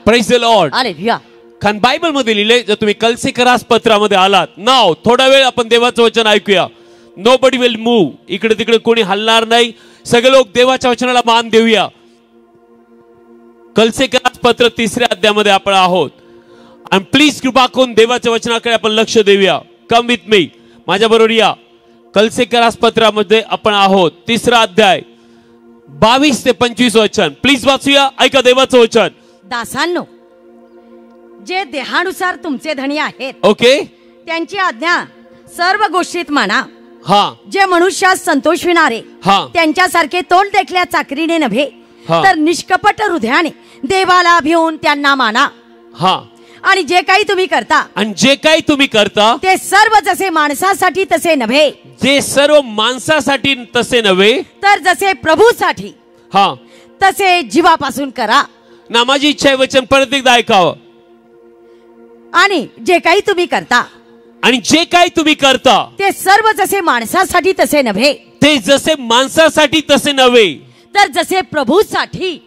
Praise the Lord. Hallelujah. कारण Bible मध्ये लिहिले, जर तुम्ही कलसेकरास पत्रामध्ये आलात नाव, थोडा वेळ आपण देवाचं वचन ऐकूया. Nobody will move. इकडे तिकडे कोणी हलणार नाही. सगळे लोक देवाच्या वचनाला मान देऊया. कलसेकरास पत्र 3ऱ्या अध्यायामध्ये आपण आहोत. आणि प्लीज कृपा करून देवाच्या वचनाकडे आपण लक्ष देऊया. कम विथ मी, माझ्या बरोबर या. कलसेकरास पत्रामध्ये आपण आहोत 3रा अध्याय 22 ते 25 वचन. प्लीज वाचूया. ऐका देवाचं वचन. दासांनो, जे देहानुसार तुमचे धनी आहेत, ओके, त्यांची आज्ञा सर्व गोष्टीत माना. हा. जे मनुष्यास संतोषविणारे, हा. त्यांच्यासारखे तोंड देखल्या चाकरीने नव्हे, तर निष्कपट हृदयाने देवाला भिवून त्यांना माना. हा. आणि जे काही तुम्ही करता, आणि जे काही तुम्ही करता, ते सर्व जसे माणसासाठी तसे नव्हे, जे सर्व माणसासाठी तसे नव्हे, तर जसे प्रभूसाठी हा तसे जीवापासून करा. ना माझी इच्छा आहे वचन परत एकदा ऐकावं. आणि जे काही तुम्ही करता, आणि जे काही तुम्ही करता, ते सर्व जसे माणसासाठी तसे नव्हे, ते जसे माणसासाठी तसे नव्हे, तर जसे प्रभूसाठी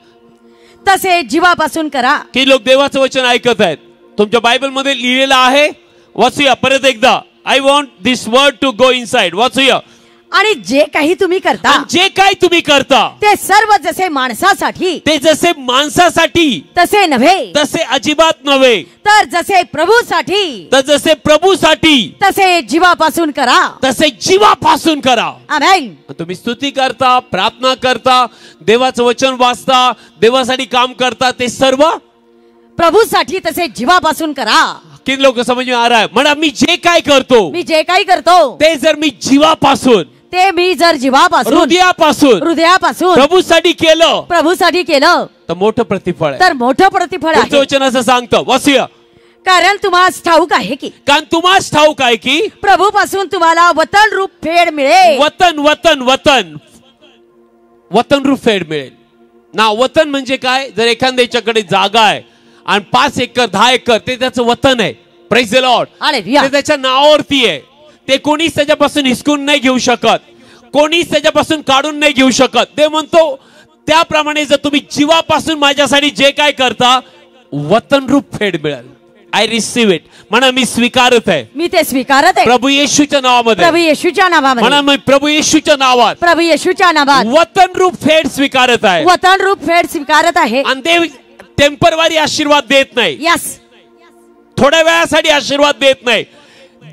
तसे जीवापासून करा. की लोक देवाचं वचन ऐकत आहेत. तुमच्या बायबल मध्ये लिहिलेलं आहे. वाचूया परत एकदा. I want this word to go inside. वाचूया. आणि जे काही तुम्ही करता, जे काही तुम्ही करता, ते सर्व जसे माणसासाठी, ते जसे माणसासाठी तसे नव्हे, तसे अजिबात नव्हे, तर जसे प्रभूसाठी, तर जसे प्रभूसाठी तसे जीवापासून करा. तसे जीवापासून करा. आमेन. तुम्ही स्तुती करता, प्रार्थना करता, देवाचं वचन वाचता, देवासाठी काम करता, ते सर्व प्रभूसाठी तसे जीवापासून करा. किती लोक समज में आ रहा है? म्हणा मी जे काय करतो, मी जे काही करतो, ते जर मी जीवापासून, ते मी जर जीवापासून, हृदयापासून प्रभूसाठी केलं, प्रभूसाठी केलं, तर मोठं प्रतिफळ आहे. तर मोठं प्रतिफळ आहे. वचन असं सांगतं. वाचूया. कारण तुम्हाला ठाऊक आहे की, कारण तुम्हाला ठाऊक आहे की प्रभूपासून तुम्हाला वतन रूप फेड मिळेल. वतन वतन वतन वतन रूप फेड मिळेल ना. वतन म्हणजे काय? जर एखाद्याच्याकडे जागा आहे आणि 5 एकर 10 एकर, ते त्याचं वतन आहे. Praise the Lord. ते त्याच्या नावावरती आहे. ते कोणीच त्याच्यापासून हिसकून नाही घेऊ शकत, कोणीच त्याच्यापासून काढून नाही घेऊ शकत. ते म्हणतो त्याप्रमाणे जर तुम्ही जीवापासून माझ्यासाठी जे काय करता, वतन रूप फेड मिळेल. I receive it. म्हणा मी स्वीकारत आहे. मी ते स्वीकारत आहे. प्रभू येशूच्या नावामध्ये. प्रभू येशूच्या नावामध्ये. म्हणा मी प्रभू येशूच्या नावात, प्रभू येशूच्या नावात वतन रूप फेड स्वीकारत आहे. वतन रूप फेड स्वीकारत आहे. आणि देव टेम्पररी आशीर्वाद देत नाही. यस. थोड्या वेळासाठी आशीर्वाद देत नाही.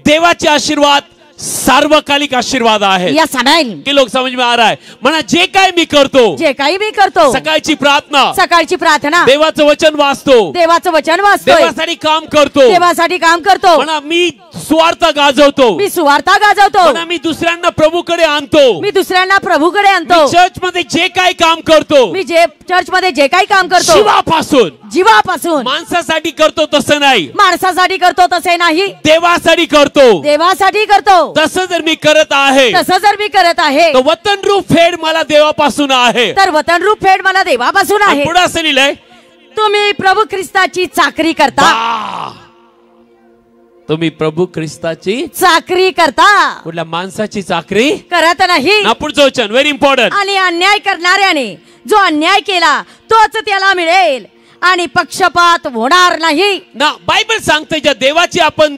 देवाचे आशीर्वाद सार्वकालिक आशीर्वाद आहे. यस. आमेन. की लोक समज में आ रहा है? म्हणा जे काही मी करतो, जे काही मी करतो, सकाळची प्रार्थना, सकाळची प्रार्थना, देवाचं वचन वाचतो, देवाचं वचन वाचतो, देवासाठी काम करतो, देवासाठी काम करतो. म्हणा मी सुवार्ता गाजवतो, मी सुवार्ता गाजवतो. म्हणा मी दुसऱ्यांना प्रभूकडे आणतो, मी दुसऱ्यांना प्रभूकडे आणतो. चर्च मध्ये जे काही काम करतो, मी जे चर्च मध्ये जे काही काम करतो, जीवापासून, जीवापासून. माणसासाठी करतो तसं नाही, माणसासाठी करतो तसे नाही, देवासाठी करतो. देवासाठी करतो. तसं जर मी करत आहे, तसं जर मी करत आहे, तर वतन रूप फेड मला देवापासून आहे. तर वतन रूप फेड मला देवापासून आहे. पुढे असं लिहिलंय, तुम्ही प्रभू ख्रिस्ताची चाकरी करता. तुम्ही प्रभू ख्रिस्ताची चाकरी करता, कुठल्या माणसाची चाकरी करत नाही. पुढचं वचन व्हेरी इम्पॉर्टंट. आणि अन्याय करणाऱ्याने जो अन्याय केला तोच त्याला मिळेल, आणि पक्षपात होणार नाही ना. बायबल सांगते ज्या देवाची आपण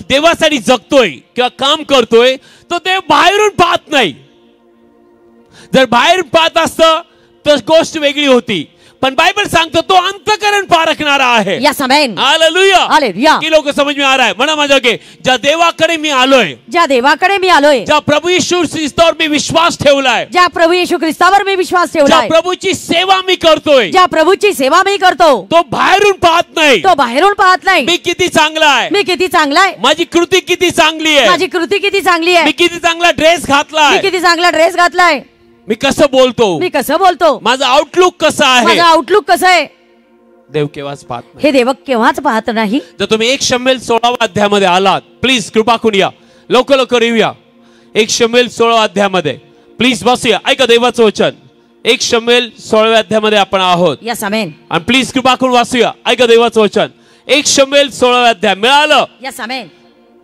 देवासाठी जगतोय किंवा काम करतोय, तो देव बाहेरून पाहत नाही. जर बाहेरून पाहत असतं तर गोष्ट वेगळी होती, पण बायबल सांगतो तो अंतःकरण पारखणारा आहे. यस. आमेन. हालेलुया. हालेलुया. की लोक समज में आ रहा है? म्हणा माझ्या के ज्या देवाकडे मी आलोय, ज्या देवाकडे मी आलोय, ज्या प्रभू येशू ख्रिस्तावर मी विश्वास ठेवलाय, ज्या प्रभू येशू ख्रिस्तावर मी विश्वास ज्या ठेवलाय, प्रभूची सेवा मी करतोय, ज्या प्रभूची सेवा मी करतो, तो बाहेरून पाहत नाही, तो बाहेरून पाहत नाही. मी किती चांगला आहे, मी किती चांगला आहे, माझी कृती किती चांगली आहे, माझी कृती किती चांगली आहे, मी किती चांगला ड्रेस मी घातलाय, किती चांगला ड्रेस घातलाय, मी कसं बोलतो, मी कसं बोलतो, माझा आउटलुक कसा आहे, माझा आउटलुक कसं आहे, देव केव्हाच पाहत नाही. हे देव केव्हाच पाहत नाही. जर तुम्ही 1 शमूएल 16 अध्यायामध्ये आलात, प्लीज कृपा करून या, लवकर येऊया. 1 शमूएल 16 अध्यायामध्ये प्लीज बसूया. ऐका देवाचं वचन. 1 शमूएल 16 अध्यायामध्ये आपण आहोत. यस. आमेन. आणि प्लीज कृपा करून वाचूया. ऐका देवाचं वचन. 1 शमूएल 16 अध्याय मिळालं. यस. आमेन.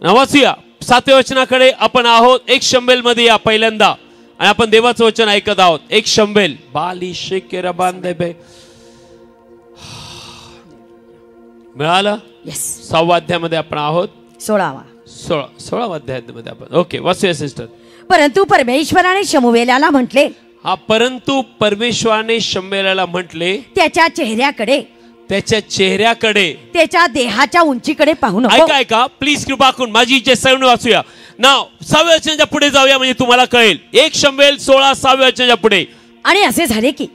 वाचूया. 7व्या वचनाकडे आपण आहोत. 1 शमूएल मध्ये या पहिल्यांदा, आणि आपण देवाचं वचन ऐकत आहोत. 1 शमूएल बाली शेकेरा बांधे मिळालं? येस. 6व्या अध्यायामध्ये आपण आहोत. 16 अध्यायामध्ये आपण. ओके, वाचूया सिस्टर. परंतु परमेश्वराने शमूएलाला म्हटले. हा, परंतु परमेश्वराने शमूएलाला म्हटले त्याच्या चेहऱ्याकडे, त्याच्या देहाच्या उंचीकडे पाहू नको. ऐका प्लीज, कृपा करून माझी इच्छा सर्व वाचूया. नाव 6व्या वचनाच्या पुढे जाऊया म्हणजे तुम्हाला कळेल. 1 शमूएल 16 6व्या वचनाच्या पुढे. आणि असे झाले की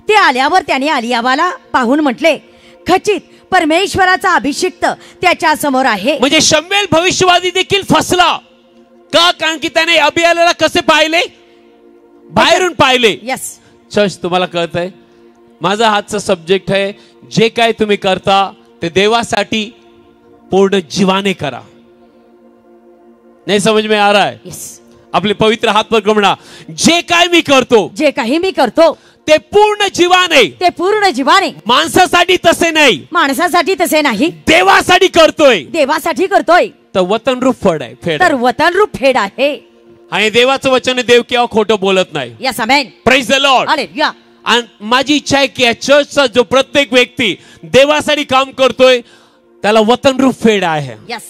ते आल्यावर त्याने अलियाबाला पाहून म्हटले, खचित परमेश्वराचा अभिषिक्त त्याच्या समोर आहे. म्हणजे शमूएल भविष्यवादी देखील फसला का? कारण की त्याने अबियाला कसे पाहिले? बाहेरून पाहिले. यस. चर्च, तुम्हाला कळत आहे माझा हातचा सब्जेक्ट आहे, जे काय तुम्ही करता ते देवासाठी पूर्ण जीवाने करा. नाही समझ में आ रहा है? यस. आपले पवित्र हात पर म्हणा, जे काही मी करतो ते पूर्ण जीवाने. माणसासाठी तसे नाही, देवासाठी करतोय. तर वतनरूप फळ आहे. आणि देवाचं वचन देव केव्हा खोटं बोलत नाही. Yes, amen. Praise the Lord. Hallelujah. आणि माझी इच्छा आहे की या चर्चचा जो प्रत्येक व्यक्ती देवासाठी काम करतोय त्याला वतनरूप फेड आहे. Yes.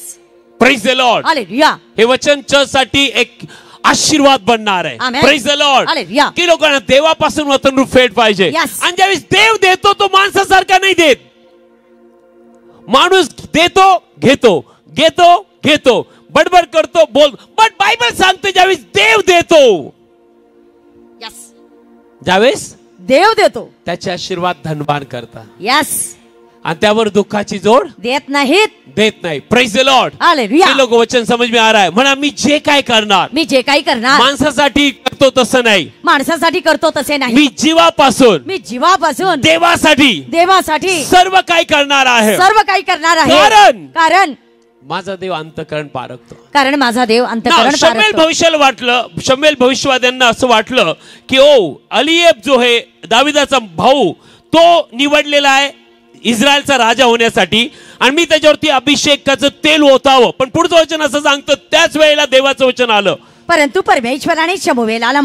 Praise the Lord. Hallelujah. हे वचन चर्चसाठी एक आशीर्वाद बनणार आहे. Praise the Lord. की लोकांना देवापासून वतनरूप फेड पाहिजे. आणि ज्यावेळेस देव देतो तो माणसासारखा नाही देत. माणूस घेतो बडबड करतो, बोल. बट बायबल सांगते ज्यावेळेस देव देतो, ज्यावेळेस देव देतो त्याचे आशीर्वाद धनवान करता. यस. आणि त्यावर दुःखाची जोड देत नाही. Praise the Lord. हालेलुया. हे लोक वचन समज में आ रहा है. म्हणा, मी जे काय करणार माणसासाठी करतो तसं नाही. मी जीवापासून देवासाठी सर्व काही करणार आहे. कारण माझा देव अंतःकरण पारखतो. शमूएल भविष्यवाद्यांना असं वाटलं की अलियेब जो आहे दाविदाचा भाऊ, तो निवडलेला आहे इस्रायलचा राजा होण्यासाठी आणि मी त्याच्यावरती अभिषेकाचं तेल ओतावं. पण पुढचं वचन असं सांगतं, त्याच वेळेला देवाचं वचन आलं. परंतु परमेश्वराने शमूएलाला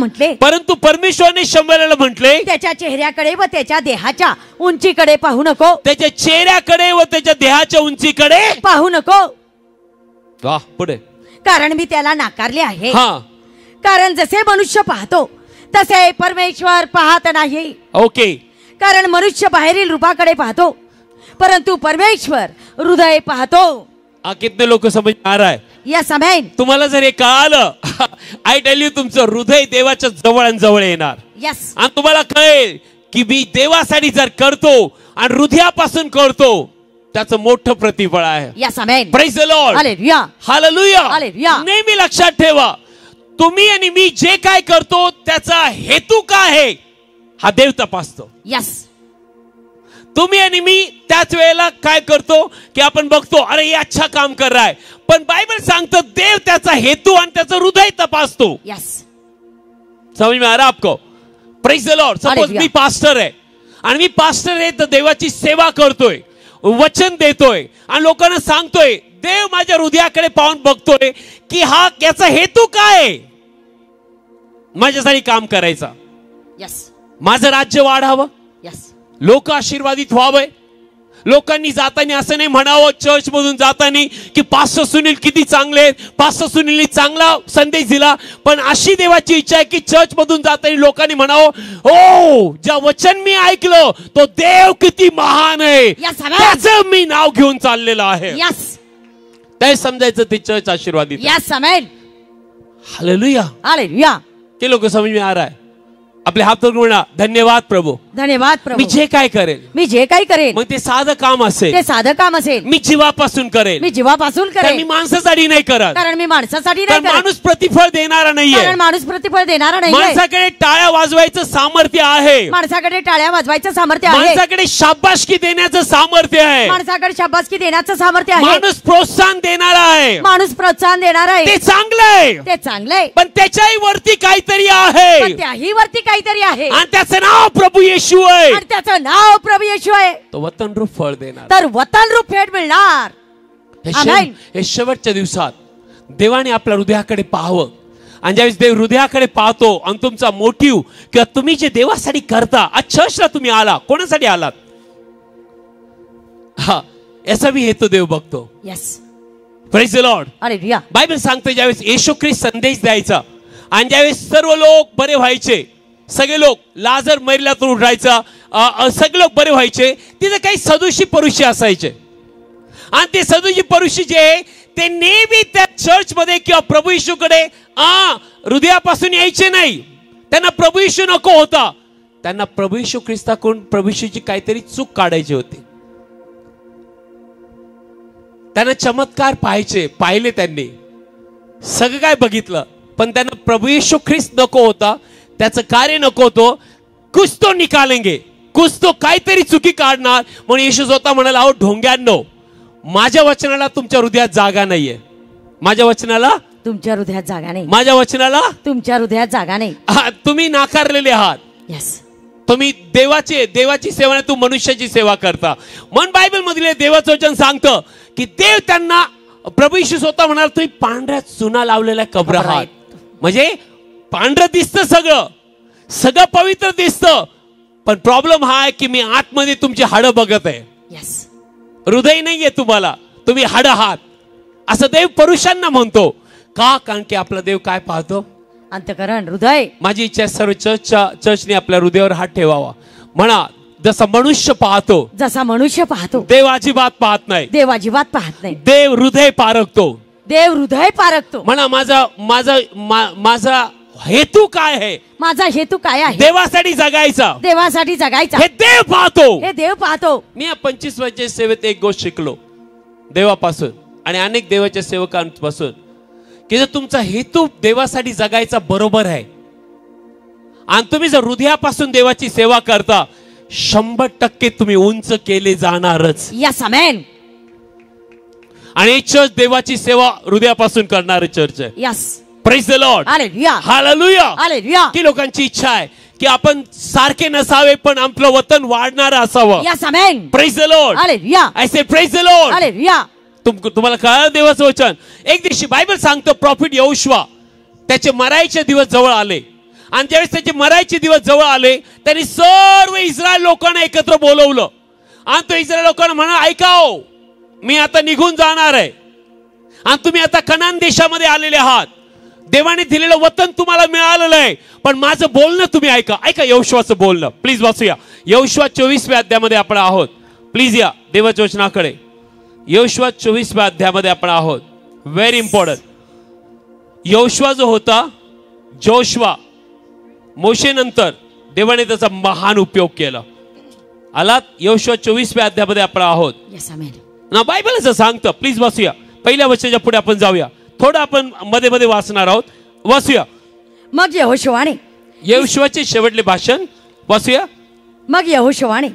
म्हटले, त्याच्या चेहऱ्याकडे व त्याच्या देहाच्या उंचीकडे पाहू नको. पाहू नको. पुढे. कारण मी त्याला नाकारले आहे. कारण जसे मनुष्य पाहतो तसे परमेश्वर पाहत नाही. ओके. कारण मनुष्य बाहेरील रूपाकडे पाहतो, परंतु परमेश्वर हृदय पाहतो. कितने लोक समज आ रहा है? यस, आमेन. तुम्हाला जर हे कळालं, आय टेल यू, तुमचं हृदय देवाच्या जवळ येणार. यस. आणि तुम्हाला कळेल की मी देवासाठी जर करतो आणि हृदयापासून करतो त्याचं मोठं प्रतिफळ आहे. Yes, amen. Praise the Lord. Hallelujah. Hallelujah. नेहमी लक्षात ठेवा, तुम्ही आणि मी जे काय करतो त्याचा हेतू काय आहे हा देव तपासतो. यस. तुम्ही आणि मी त्याच वेळेला काय करतो की आपण बघतो, अरे ये अच्छा काम कर रहा है, पण बायबल सांगतं देव त्याचा हेतू आणि त्याचं हृदय तपासतो. यस. समझ में आ रहा आपको? Praise the Lord. Suppose me pastor आहे आणि मी पास्टर आहे तर देवाची सेवा करतोय, वचन देतोय आणि लोकांना सांगतोय, देव माझ्या हृदयाकडे पाहून बघतोय की हा याचा हेतू काय, माझ्यासाठी काम करायचा, यस, माझं राज्य वाढावं, यस, लोक आशीर्वादित व्हावे. लोकांनी जाताना असं नाही म्हणावं चर्च मधून जाताना की पास्टर सुनील किती चांगले आहेत, पास्टर सुनीलनी चांगला संदेश दिला. पण अशी देवाची इच्छा आहे की चर्च मधून जाताना लोकांनी म्हणावं, ओ ज्या वचन मी ऐकलं तो देव किती महान आहे, त्याचं मी नाव घेऊन चाललेलं आहे. ते समजायचं ते चर्च आशीर्वादित. हालेलुया. हालेलुया. ते लोक समज में आ रहा है. आपले हात वर म्हणा, धन्यवाद प्रभू, धन्यवाद प्रभू. मी जे काय करेल, मी जे काही करेल, मग ते साधं काम असेल, ते साधं काम असेल, मी जीवापासून करेल, मी जीवापासून करेल. मी माणसासाठी नाही करत, कारण मी माणसासाठी नाही करत. माणूस प्रतिफळ देणारा नाहीये, कारण माणूस प्रतिफळ देणारा नाहीये. माणसाकडे टाळ्या वाजवायचं सामर्थ्य आहे, माणसाकडे टाळ्या वाजवायचं सामर्थ्य आहे, माणसाकडे शाबासकी देण्याचं सामर्थ्य आहे, माणसाकडे शाबासकी देण्याचं सामर्थ्य आहे, माणूस प्रोत्साहन देणारा आहे, माणूस प्रोत्साहन देणारा आहे. ते चांगलं आहे, ते चांगलं आहे. पण त्याच्याही वरती काहीतरी आहे, पण त्याही वरती काहीतरी आहे. त्याचं नाव प्रभू येशू आहे, आणि त्याचं नाव प्रभू येशू आहे. तो वतनरूप फळ देणार, तर वतनरूप फेड मिळणार. हे शेवटच्या दिवसात देवाने आपल्या हृदयाकडे पाहावं. आणि ज्यावेळेस देव हृदयाकडे पाहतो आणि तुमचा मोटिव्ह किंवा तुम्ही जे देवासाठी करता, आज चर्चला तुम्ही आला, कोणासाठी आलात? याचा मी हेतू देव बघतो. Yes, praise the Lord. Hallelujah. Bible सांगतो ज्यावेळेस येशू ख्रिस्त संदेश द्यायचा आणि ज्यावेळेस सर्व लोक बरे व्हायचे, सगळे लोक, लाजर मरल्यातून उठायचा, सगळे लोक बरे व्हायचे, तिथे काही सदुशी परुषी असायचे. आणि ते सदुशी परुषी जे ते नेहमी त्या चर्च मध्ये किंवा प्रभू येशूकडे हृदयापासून यायचे नाही. त्यांना प्रभू येशू नको होता. त्यांना प्रभू येशू ख्रिस्ताकडून प्रभू येशूची काहीतरी चूक काढायची होती. त्यांना चमत्कार पाहिले त्यांनी सगळं काय बघितलं, पण त्यांना प्रभू येशू ख्रिस्त नको होता. त्याचं कार्य नको होतं. कुछ तो निकालेंगे, कुछ तो काहीतरी चुकी काढणार. म्हणून येशू स्वतः म्हणाला, अहो ढोंग्यांनो, माझ्या वचनाला तुमच्या हृदयात जागा नाहीये. माझ्या वचनाला तुमच्या हृदयात जागा नाही. माझ्या वचनाला तुमच्या हृदयात जागा नाही. तुम्ही नाकारलेले आहात. यस, तुम्ही देवाची सेवा नाही, तू मनुष्याची सेवा करता. म्हणून बायबल मधले देवाचं वचन सांगतं की देव त्यांना, प्रभू येशू स्वतः म्हणाला, तुम्ही पांढऱ्या चुना लावलेल्या कब्र आहात. म्हणजे पांढरं दिसतं, सगळं पवित्र दिसतं, पण प्रॉब्लेम हा आहे की मी आतमध्ये तुमची हाडं बघत आहे. यस, हृदय नाहीये तुम्हाला, तुम्ही हाडं आहात. असं देव पुरुषांना म्हणतो. का? कारण की आपला देव काय पाहतो? अंतःकरण, हृदय. माझी इच्छा सर्व चर्चने आपल्या हृदयावर हात ठेवावा. म्हणा, जसा मनुष्य पाहतो देव अजिबात पाहत नाही. देव हृदय पारखतो. म्हणा, माझा हेतू काय आहे? माझा हेतू काय आहे? देवासाठी जगायचा. हे देव पाहतो. मी या 25 वर्षाच्या सेवेत एक गोष्ट शिकलो देवापासून आणि अनेक देवाच्या सेवकांपासून, की जर तुमचा हेतू देवासाठी जगायचा बरोबर आहे आणि तुम्ही जर हृदयापासून देवाची सेवा करता, 100% तुम्ही उंच केले जाणारच. यस, आमेन. आणि चर्च देवाची सेवा हृदयापासून करणारे चर्च आहे. Yes, praise the Lord. Hallelujah. Hallelujah. की लोकांची इच्छा आहे की आपण सारखे नसावे, पण आपलं वतन वाढणारं असावं. Yes, amen. Praise the Lord. Hallelujah. I say praise the Lord. Hallelujah. तुम्हाला कळलं देवाचं वचन? एक दिवशी बायबल सांगतो, प्रॉफिट यहोशुआ त्याचे मरायचे दिवस जवळ आले आणि ज्यावेळेस त्याचे मरायचे दिवस जवळ आले, त्यांनी सर्व इस्रायल लोकांना एकत्र बोलवलं आणि तो इस्रायल लोकांना म्हणा, ऐकाओ, मी आता निघून जाणार आहे आणि तुम्ही आता कनान देशामध्ये आलेले आहात. देवाने दिलेलं वतन तुम्हाला मिळालेलं आहे, पण माझं बोलणं तुम्ही ऐका. यहोशुआचं बोलणं. प्लीज वाचूया. यहोशुआ 24व्या अध्यायामध्ये आपण आहोत. प्लीज या देवाच्या वचनाकडे. यहोशुआ 24व्या अध्यायामध्ये आपण आहोत. Very important. यहोशुआ जो होता, जोशुआ, मोशे नंतर देवाने त्याचा महान उपयोग केला. आलात? यहोशुआ 24व्या अध्यायामध्ये आपण आहोत. ना बायबल असं सांगतं. प्लीज वाचूया. पहिल्या वचनाच्या पुढे आपण जाऊया. थोडं आपण मध्ये मध्ये वाचणार आहोत. वाचूया. मग यहोशुआचे शेवटले भाषण वाचूया. मग यहोशुआने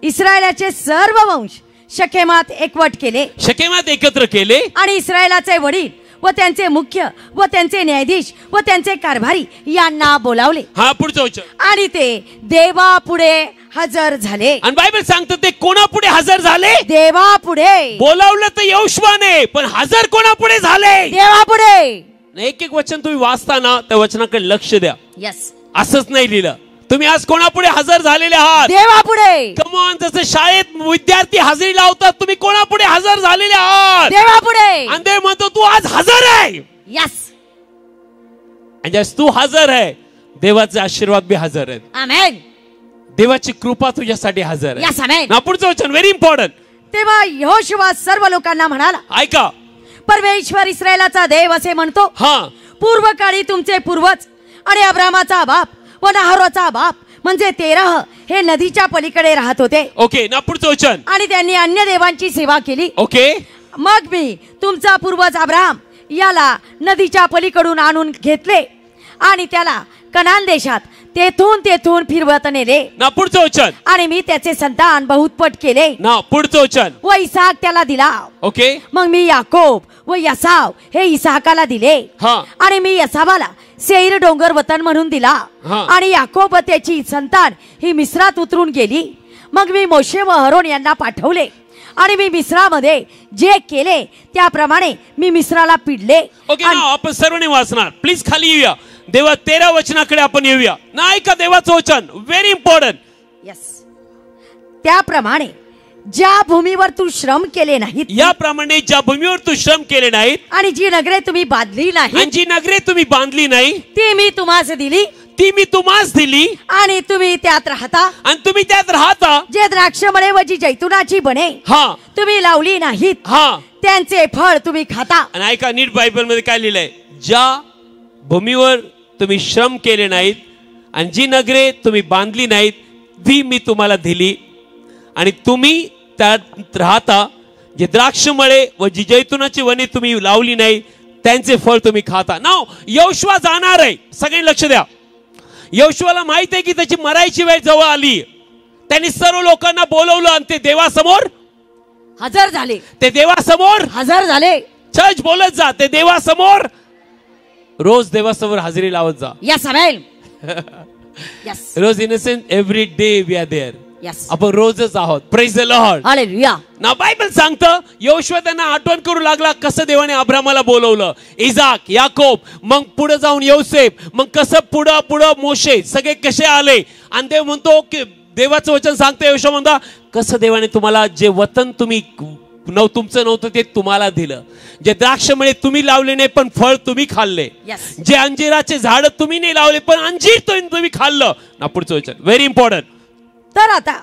इस्रायलाचे सर्व वंश शकेमात एकत्र केले आणि इस्रायलाचे वडील व त्यांचे मुख्य व त्यांचे न्यायाधीश व त्यांचे कारभारी यांना बोलावले. हा, पुढचं वचन. आणि ते देवापुढे हजर झाले. आणि बायबल सांगतं ते कोणापुढे हजर झाले? देवापुढे. बोलावलं तर यहोशुआने, पण हजर कोणापुढे झाले? देवापुढे. एक एक वचन तुम्ही वाचताना त्या वचनाकडे लक्ष द्या. यस, असंच नाही लिहिलं. तुम्ही आज कोणापुढे हजर झालेले आहात? देवापुढे. Come on. जसं शाळेत विद्यार्थी हजेरी लावतात, तुम्ही कोणापुढे हजर झालेले आहात? देवापुढे. आणि देव म्हणतो तू आज हजर आहे. यस. आणि ज्यास तू हजर आहे, देवाचे आशीर्वाद बी हजर आहेत. आमेन. देवाची कृपा तुझ्यासाठी हजर आहे. यस, आमेन. ना पुढचं वचन व्हेरी इम्पॉर्टंट. तेव्हा यहोशुआ सर्व लोकांना म्हणाला, ऐका, परमेश्वर इस्रायलाचा देव असे म्हणतो, पूर्वकाळी तुमचे पूर्वज आणि अब्रामाचा बाप व नाहोराचा बाप म्हणजे तेरह हे नदीच्या पलीकडे राहत होते. ओके. ना पुढचं वचन. आणि त्यांनी अन्य देवांची सेवा केली. ओके. मग मी तुमचा पूर्वज अब्राम याला नदीच्या पलीकडून आणून घेतले आणि त्याला कनान देशात तेथून फिरवत नेले. ना पुढचं वचन. आणि मी त्याचे संतान बहुतपट केले. ना पुढचं वचन. व इसाक त्याला दिला. ओके. मग मी याकोब व यसाव हे इसाकाला दिले. आणि मी यसावाला सेईर डोंगर वतन म्हणून दिला. आणि याकोब व त्याची संतान ही मिस्रात उतरून गेली. मग मी मोशे व अहरोन यांना पाठवले आणि मी मिस्रामध्ये जे केले त्याप्रमाणे मी मिस्राला पिडले. ओके. आपण सर्वांनी वाचणार. प्लीज खाली येऊया. देवा 13 वचनाकडे आपण येऊया. नाही का देवाचं वचन व्हेरी इम्पॉर्टंट. यस. त्याप्रमाणे ज्या भूमीवर तू श्रम केले नाहीत, याप्रमाणे ज्या भूमीवर तू श्रम केले नाहीत, आणि जी नगरे तुम्ही बांधली नाही, आणि जी नगरे तुम्ही बांधली नाही, ती मी तुम्हास दिली, ती मी तुम्हास दिली, आणि तुम्ही त्यात राहता, आणि तुम्ही त्यात राहता. जे द्राक्षमळे व जी जैतुनाची बने तुम्ही लावली नाहीत, त्यांचे फळ तुम्ही खाता. आणि ऐका नीट, बायबल मध्ये काय लिहिलंय? ज्या भूमीवर तुम्ही श्रम केले नाहीत आणि जी नगरे तुम्ही बांधली नाहीत, ती मी तुम्हाला दिली, आणि तुम्ही त्यात राहता. जे द्राक्षमळे व जी जैतुनाची वने तुम्ही लावली नाही, त्यांचे फळ तुम्ही खाता. नाव यहोशुआ जाणार आहे. सगळ्यांनी लक्ष द्या. यहोशुआला माहित आहे की त्याची मरायची वेळ जवळ आली. त्यांनी सर्व लोकांना बोलवलं आणि ते देवासमोर हजर झाले. ते देवासमोर हजर झाले. चर्च बोलत जा, ते देवासमोर रोज देवासमोर हजेरी लावत जा. Yes amen. यस. रोज innocent every day we are there. Yes. आपण रोजच आहोत. Praise the Lord. हालेलुया. ना बायबल सांगतं यहोशुआ त्यांना आठवण करू लागला कसं देवाने अब्रामाला बोलवलं, इजाक, याकोब, मग पुढे जाऊन योसेफ, मग कसं पुढं पुढं मोशे, सगळे कसे आले. आणि देव म्हणतो की देवाचं वचन सांगतं, यहोशुआ म्हणता कसं देवाने तुम्हाला जे वतन तुम्ही तुमचं नव्हतं ते तुम्हाला दिलं, जे द्राक्षमळे तुम्ही लावले नाही पण फळ तुम्ही खाल्ले, जे अंजीराचे झाड तुम्ही नाही लावले पण अंजीर तुम्ही खाल्लं. ना पुढचं वचन व्हेरी इम्पॉर्टंट. तर आता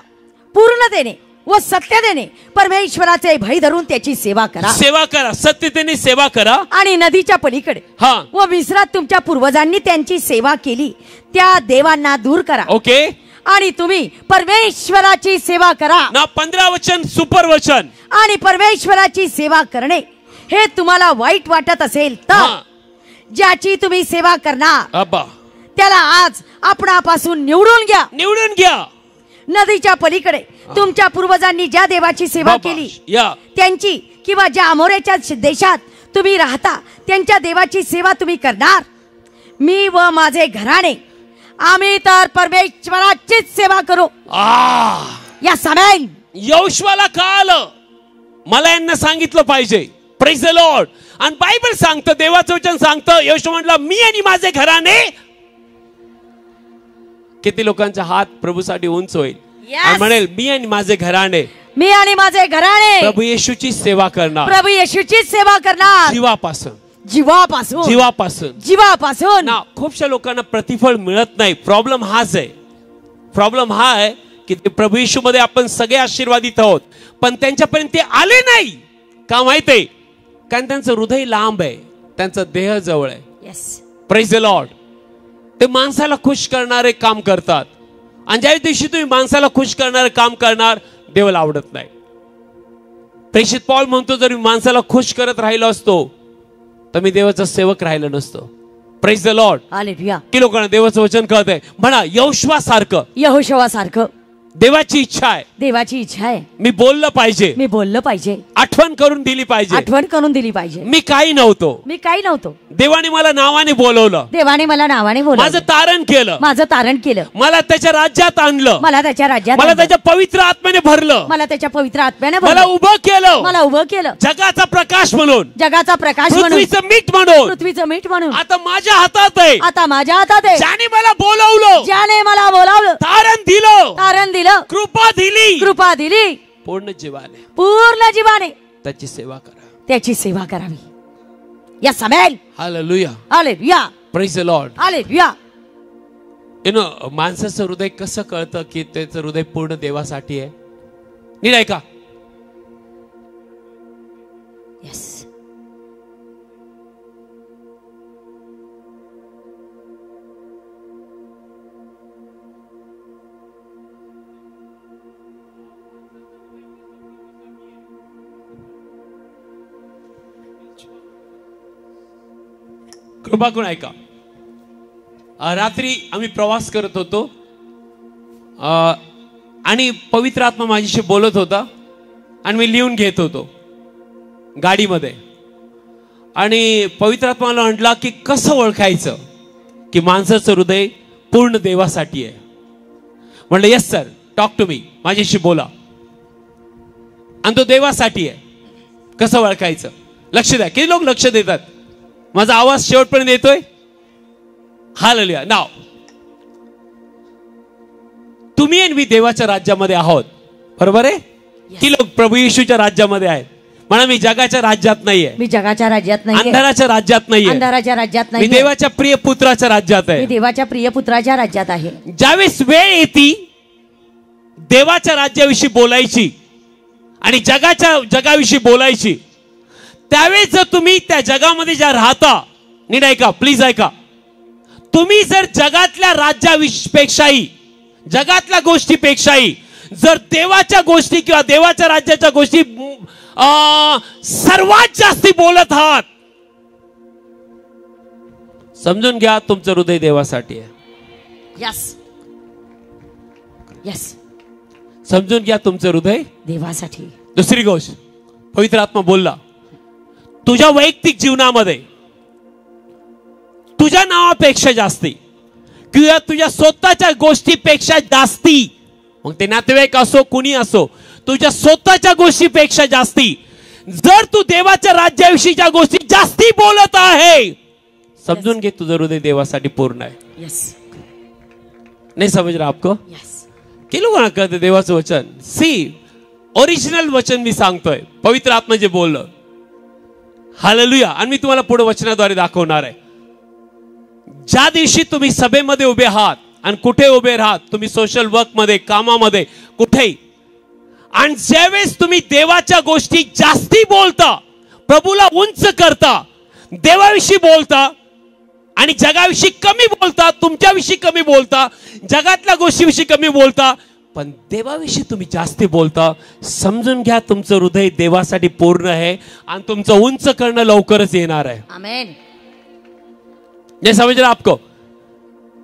पूर्णतेने व सत्यतेने परमेश्वराचे भय धरून त्याची सेवा करा. सेवा करा, सत्यतेने सेवा करा. आणि नदीच्या पलीकडे व मिस्रात तुमच्या पूर्वजांनी त्यांची सेवा केली त्या देवांना दूर करा. ओके. आणि तुम्ही परमेश्वराची सेवा करा. ना 15 वचन सुपर वचन. आणि परमेश्वराची सेवा करणे हे तुम्हाला वाईट वाटत असेल तर ज्याची तुम्ही सेवा करणार त्याला आज आपणापासून निवडून घ्या. निवडून घ्या. नदीच्या पलीकडे तुमच्या पूर्वजांनी ज्या देवाची सेवा केली त्यांची, किंवा ज्या अमोरेच्या देशात तुम्ही राहता त्यांच्या देवाची सेवा तुम्ही करणार. मी व माझे घराणे आम्ही तर परमेश्वराचीच सेवा करू. या समय यहोशुआला कळलं, मला यांना सांगितलं पाहिजे. Praise the Lord. आणि बायबल सांगतं, देवाचं वचन सांगतं, यहोशुआ म्हटला मी आणि माझे घराणे. किती लोकांचा हात प्रभूसाठी उंच होईल आणि म्हणेल मी आणि माझे घराणे, मी आणि माझे घराणे प्रभू येशूची सेवा करणार. प्रभू येशूची सेवा करणार. जीवापासून जीवापासून जीवापासून जीवापासून. ना खूपशा लोकांना प्रतिफळ मिळत नाही. प्रॉब्लेम हाच आहे. प्रॉब्लेम हा आहे की ते प्रभू येशू मध्ये आपण सगळे आशीर्वादित आहोत पण त्यांच्यापर्यंत ते आले नाही. का माहितीये? कारण त्यांचं हृदय लांब आहे, त्यांचा देह जवळ आहे. Praise the Lord. ते माणसाला खुश करणारे काम करतात आणि ज्या दिवशी तुम्ही माणसाला खुश करणारे काम करणार देवाला आवडत नाही. प्रेषित पौल म्हणतो जर मी माणसाला खुश करत राहिलो असतो तर मी देवाचा सेवक राहिलो नसतो. Praise the Lord. हालेलुया. की लोकांना देवाचं वचन कळतंय. म्हणा यहोशुआ सारखं. यहोशुआ सारखं देवाची इच्छा आहे. देवाची इच्छा आहे. मी बोललं पाहिजे. मी बोललं पाहिजे. आठवण करून दिली पाहिजे. आठवण करून दिली पाहिजे. मी काही नव्हतो. मी काही नव्हतो. देवाने मला नावाने बोलवलं. देवाने मला नावाने बोलवलं. माझं तारण केलं. माझं तारण केलं. मला त्याच्या राज्यात आणलं. मला त्याच्या राज्यात, मला त्याच्या पवित्र आत्म्याने भरलं. मला त्याच्या पवित्र आत्म्याने मला उभं केलं. मला उभं केलं. जगाचा प्रकाश म्हणून. जगाचा प्रकाश म्हणून. पृथ्वीचं मीठ म्हणून. पृथ्वीचं मीठ म्हणून. आता माझ्या हातात आहे. आता माझ्या हातात आहे. ज्याने मला बोलवलं. ज्याने मला बोलावलं. तारण दिलं. तारण दिलं. कृपा दिली. कृपा दिली. पूर्ण जीवाने. पूर्ण जीवाने त्याची सेवा करा. त्याची सेवा करावी. या समय. Hallelujah. Hallelujah. Praise the Lord. Hallelujah. माणसाचं हृदय कसं कळतं की त्याचं हृदय पूर्ण देवासाठी आहे? नीट ऐका. यस. कृपा करून ऐका. रात्री आम्ही प्रवास करत होतो आणि पवित्र आत्मा माझ्याशी बोलत होता आणि मी लिहून घेत होतो गाडीमध्ये. आणि पवित्र आत्मा मला म्हटला की कसं ओळखायचं की माणसाचं हृदय पूर्ण देवासाठी आहे. म्हटलं yes sir, talk to me, माझ्याशी बोला. आणि तो देवासाठी आहे. कसं ओळखायचं? लक्ष द्या. किती लोक लक्ष देतात? माझा आवाज शेवटपर्यंत येतोय? हालेलुया. नाव तुम्ही आणि मी देवाच्या राज्यामध्ये आहोत, बरोबर आहे? की लोक प्रभू येशूच्या राज्यामध्ये आहेत. म्हणा मी जगाच्या राज्यात नाहीये, मी जगाच्या राज्यात नाही, अंधाराच्या राज्यात नाहीये, अंधाराच्या राज्यात नाही, मी देवाच्या प्रिय पुत्राच्या राज्यात आहे, मी देवाच्या प्रिय पुत्राच्या राज्यात आहे. ज्यावेळेस वेळ येते देवाच्या राज्याविषयी बोलायची आणि जगाविषयी बोलायची, त्यावेळेस जर तुम्ही त्या जगामध्ये ज्या राहता, नीट ऐका, प्लीज ऐका, तुम्ही जर जगातल्या राज्यापेक्षाही जगातल्या गोष्टीपेक्षाही जर देवाच्या गोष्टी किंवा देवाच्या राज्याच्या गोष्टी सर्वात जास्ती बोलत आहात, समजून घ्या तुमचं हृदय देवासाठी आहे. यस यस, समजून घ्या तुमचं हृदय देवासाठी. दुसरी गोष्ट, पवित्र आत्मा बोलला, तुझ्या वैयक्तिक जीवनामध्ये तुझ्या नावापेक्षा जास्ती किंवा तुझ्या स्वतःच्या गोष्टीपेक्षा जास्ती, मग ते नातेवाईक असो कुणी असो, तुझ्या स्वतःच्या गोष्टीपेक्षा जास्ती जर तू देवाच्या राज्याविषयीच्या गोष्टी जास्ती बोलत आहे, समजून घे तुझं हृदय देवासाठी पूर्ण आहे. यस, नाही समझ रहा आपको? यस. की लोकांना कळतं देवाचं वचन, सी ओरिजिनल वचन मी सांगतोय, पवित्र आत्मा जे बोललं, हालेलुया. आणि मी तुम्हाला पुढे वचनाद्वारे दाखवणार आहे. ज्या दिवशी तुम्ही सभेमध्ये उभे आहात आणि कुठे उभे राहात, तुम्ही सोशल वर्क मध्ये, कामामध्ये, कुठेही, आणि ज्यावेळेस तुम्ही देवाच्या गोष्टी जास्ती बोलता, प्रभूला उंच करता, देवाविषयी बोलता आणि जगाविषयी कमी बोलता, तुमच्याविषयी कमी बोलता, जगातल्या गोष्टीविषयी कमी बोलता, पण देवाविषयी तुम्ही जास्ती बोलता, समजून घ्या तुमचं हृदय देवासाठी पूर्ण आहे आणि तुमचं उंच करणं लवकरच येणार आहे. आमेन. नाही समझ रहा आपको?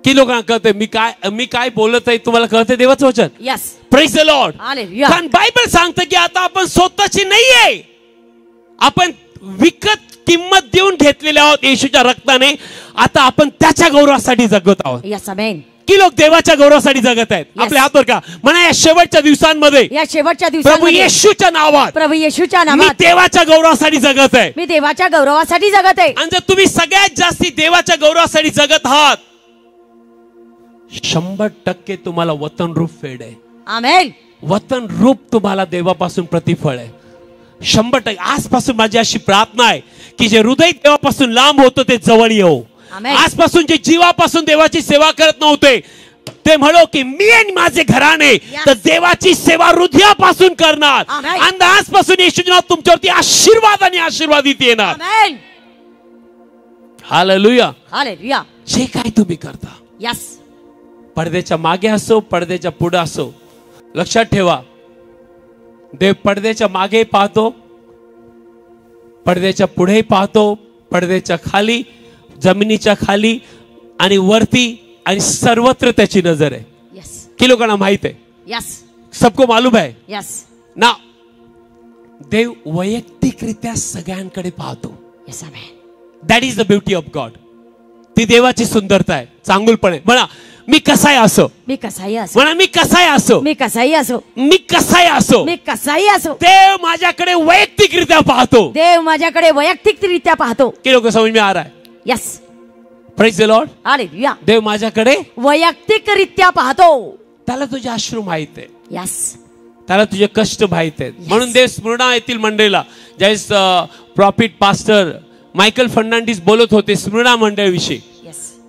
की लोकांना कळते मी काय बोलत आहे, तुम्हाला कळते देवाचं वचन? Yes. Praise the Lord. Hallelujah. कारण बायबल सांगतं की आता आपण स्वतःची नाहीये, आपण विकत किंमत देऊन घेतलेले आहोत येशूच्या रक्ताने. आता आपण त्याच्या गौरवासाठी जगत आहोत. यस, आमेन. की लोक देवाच्या गौरवासाठी जगत आहेत. आपल्या हातवर का म्हणा, या शेवटच्या दिवसांमध्ये, या शेवटच्या प्रभू दिवसांमध्ये येशूच्या नावात, प्रभू येशूच्या मी नावात देवाच्या गौरवासाठी जगत आहे. मी देवाच्या गौरवासाठी जगत आहे. आणि जर तुम्ही सगळ्यात जास्ती देवाच्या गौरवासाठी जगत आहात, 100% तुम्हाला वतन रूप फेड आहे. आमेन. वतन रूप तुम्हाला देवापासून प्रतिफळ आहे. 100%. आजपासून माझी अशी प्रार्थना आहे की जे हृदय देवापासून लांब होतं ते जवळ येऊ. आजपासून जे जीवापासून देवाची सेवा करत नव्हते ते म्हणो की मी आणि माझे घराणे तर देवाची सेवा हृदयापासून करणार. आणि आजपासून येशूच्या नावात तुमच्यावरती आशीर्वाद आणि आशीर्वादित येणार. आमेन. हालेलुया. हालेलुया. जे काय तुम्ही करता, यस, पडद्याच्या मागे असो, पडद्याच्या पुढे असो, लक्षात ठेवा, देव पडद्याच्या मागे पाहतो, पडद्याच्या पुढे पाहतो, पडद्याच्या खाली, जमिनीच्या खाली आणि वरती आणि सर्वत्र त्याची नजर आहे. यस. की लोकांना माहित आहे? यस. सबको मालूम आहे यस ना. देव वैयक्तिकरित्या सगळ्यांकडे पाहतो. Yes, amen. That is the beauty of God. ती देवाची सुंदरता आहे, चांगुलपणे. म्हणा मी कसाही असो, मी कसाही असो, म्हणा मी कसाही असो, मी कसाही असो, मी कसाही असो, मी कसाही असो, देव माझ्याकडे वैयक्तिकरित्या पाहतो. देव माझ्याकडे वैयक्तिकरित्या पाहतो. की लोक समज में आ रहा है? Yes. Praise the Lord. Hallelujah. देव माझ्याकडे वैयक्तिकरित्या पाहतो. त्याला तुझे अश्रू माहित आहे, यस, त्याला तुझे कष्ट माहित आहेत. म्हणून देव स्मरणा येथील मंडळीला ज्यावेळेस प्रॉफिट पास्टर मायकल फर्नांडिस बोलत होते स्मरणा मंडळीविषयी,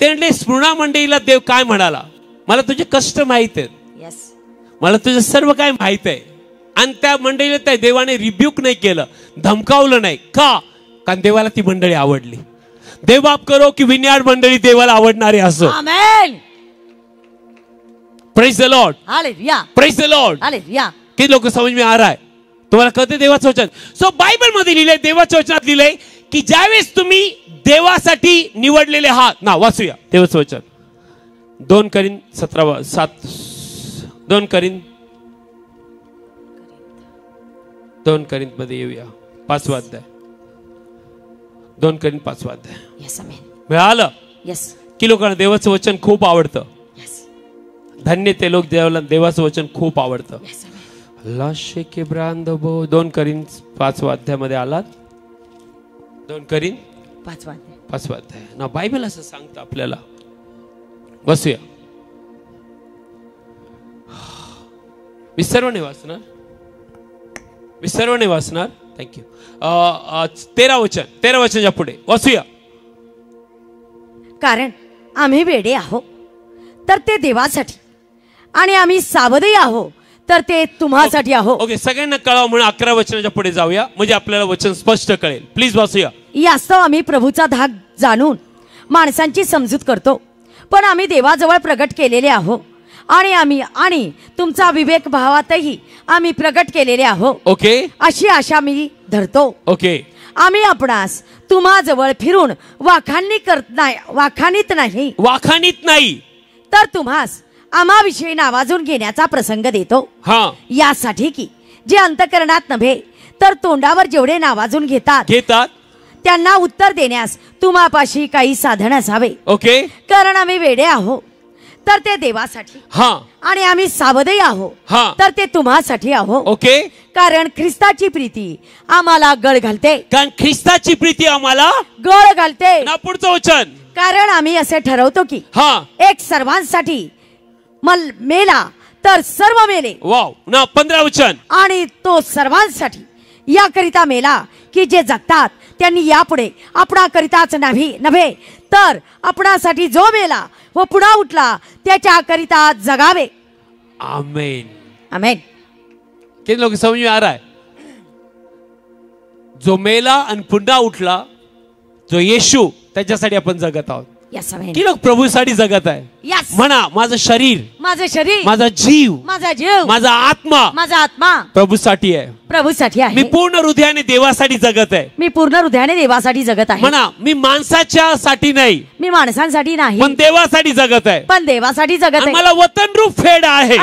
ते म्हणले स्मरणा मंडळीला देव काय म्हणाला, मला तुझे कष्ट माहित आहेत, यस, मला तुझं सर्व काय माहित आहे. आणि त्या मंडळीला त्या देवाने रिब्यूक नाही केलं, धमकावलं नाही. का? कारण देवाला ती मंडळी आवडली. देव बाप करो की विनयार्ड मंडळी देवाला आवडणारी असो. Amen. Praise the Lord. Hallelujah. Praise the Lord. Hallelujah. किती लोक समज में आ रहा है? तुम्हाला कळते देवाचं वचन? सो बायबल मध्ये लिहिलंय, देवाच्या वचनात लिहिलंय की ज्यावेळेस तुम्ही देवासाठी निवडलेले आहात ना, वाचूया देवाचं वचन 2 Corinthians 17:7. 2 Corinthians मध्ये येऊया, 5वा अध्याय. 2 Corinthians 5वा अध्याय. यस, आमेन. मिळालं? यस. की लोकांना देवाचं वचन खूप आवडतं. यस. धन्य ते लोक देवाला देवाचं वचन खूप आवडतं. यस, आमेन. 2 Corinthians 5वा अध्यायामध्ये आलात. 2 Corinthians 5वा अध्याय ना. बायबल असं सांगतं आपल्याला. बसूया. मी सर्व नाही वाचणार. मी सर्व नाही वाचणार. थँक्यू. 13 वचनच्या पुढे वाचूया. कारण आम्ही वेडे आहो तर ते देवासाठी आणि आम्ही सावधही आहो तर ते तुम्हासाठी आहो. ओके, सगळ्यांना कळावं म्हणून 11 वचनाच्या पुढे जाऊया, म्हणजे आपल्याला वचन स्पष्ट कळेल. प्लीज वाचूया. यास्तव आम्ही प्रभूचा धाक जाणून माणसांची समजूत करतो, पण आम्ही देवाजवळ प्रगट केलेले आहो आणि तुमचा विवेक भावातही आम्ही प्रगट केलेले आहो. ओके, अशी आशा मी धरतो. ओके, आम्ही आपणास तुम्हाजवळ फिरून वाखाणीत नाही तर तुम्हास आम्हाविषयी नावाजून घेण्याचा प्रसंग देतो. यासाठी की जे अंतकरणात नव्हे तर तोंडावर जेवढे नावाजून घेतात त्यांना उत्तर देण्यास तुम्हापाशी काही साधन असावे. ओके, कारण आम्ही वेडे आहो तर ते देवासाठी आणि आम्ही सावधही आहो तर ते तुम्हासाठी आहो. ओके, कारण ख्रिस्ताची प्रीती आम्हाला गळ घालते. पुढचं वचन. कारण आम्ही असे ठरवतो की एक सर्वांसाठी मेला तर सर्व मेले. वाव. ना 15 वचन. आणि तो सर्वांसाठी याकरिता मेला की जे जगतात त्यांनी यापुढे आपणाकरिताच नव्हे तर आपणासाठी जो मेला व पुन्हा उठला त्याच्या करिता जगावे. आमेन. आमेन. किती लोग समझ में आ रहा है? जो मेला आणि पुन्हा उठला, जो येशू, त्याच्यासाठी आपण जगत आहोत. की लोक प्रभूसाठी जगत आहे. म्हणा, माझं शरीर, माझा जीव, माझा आत्मा प्रभूसाठी आहे. मी पूर्ण हृदयाने देवासाठी जगत आहे. म्हणा, मी माणसाच्यासाठी नाही, मी माणसांसाठी नाही, पण देवासाठी जगत आहे. मला वतन रूप फेड आहे.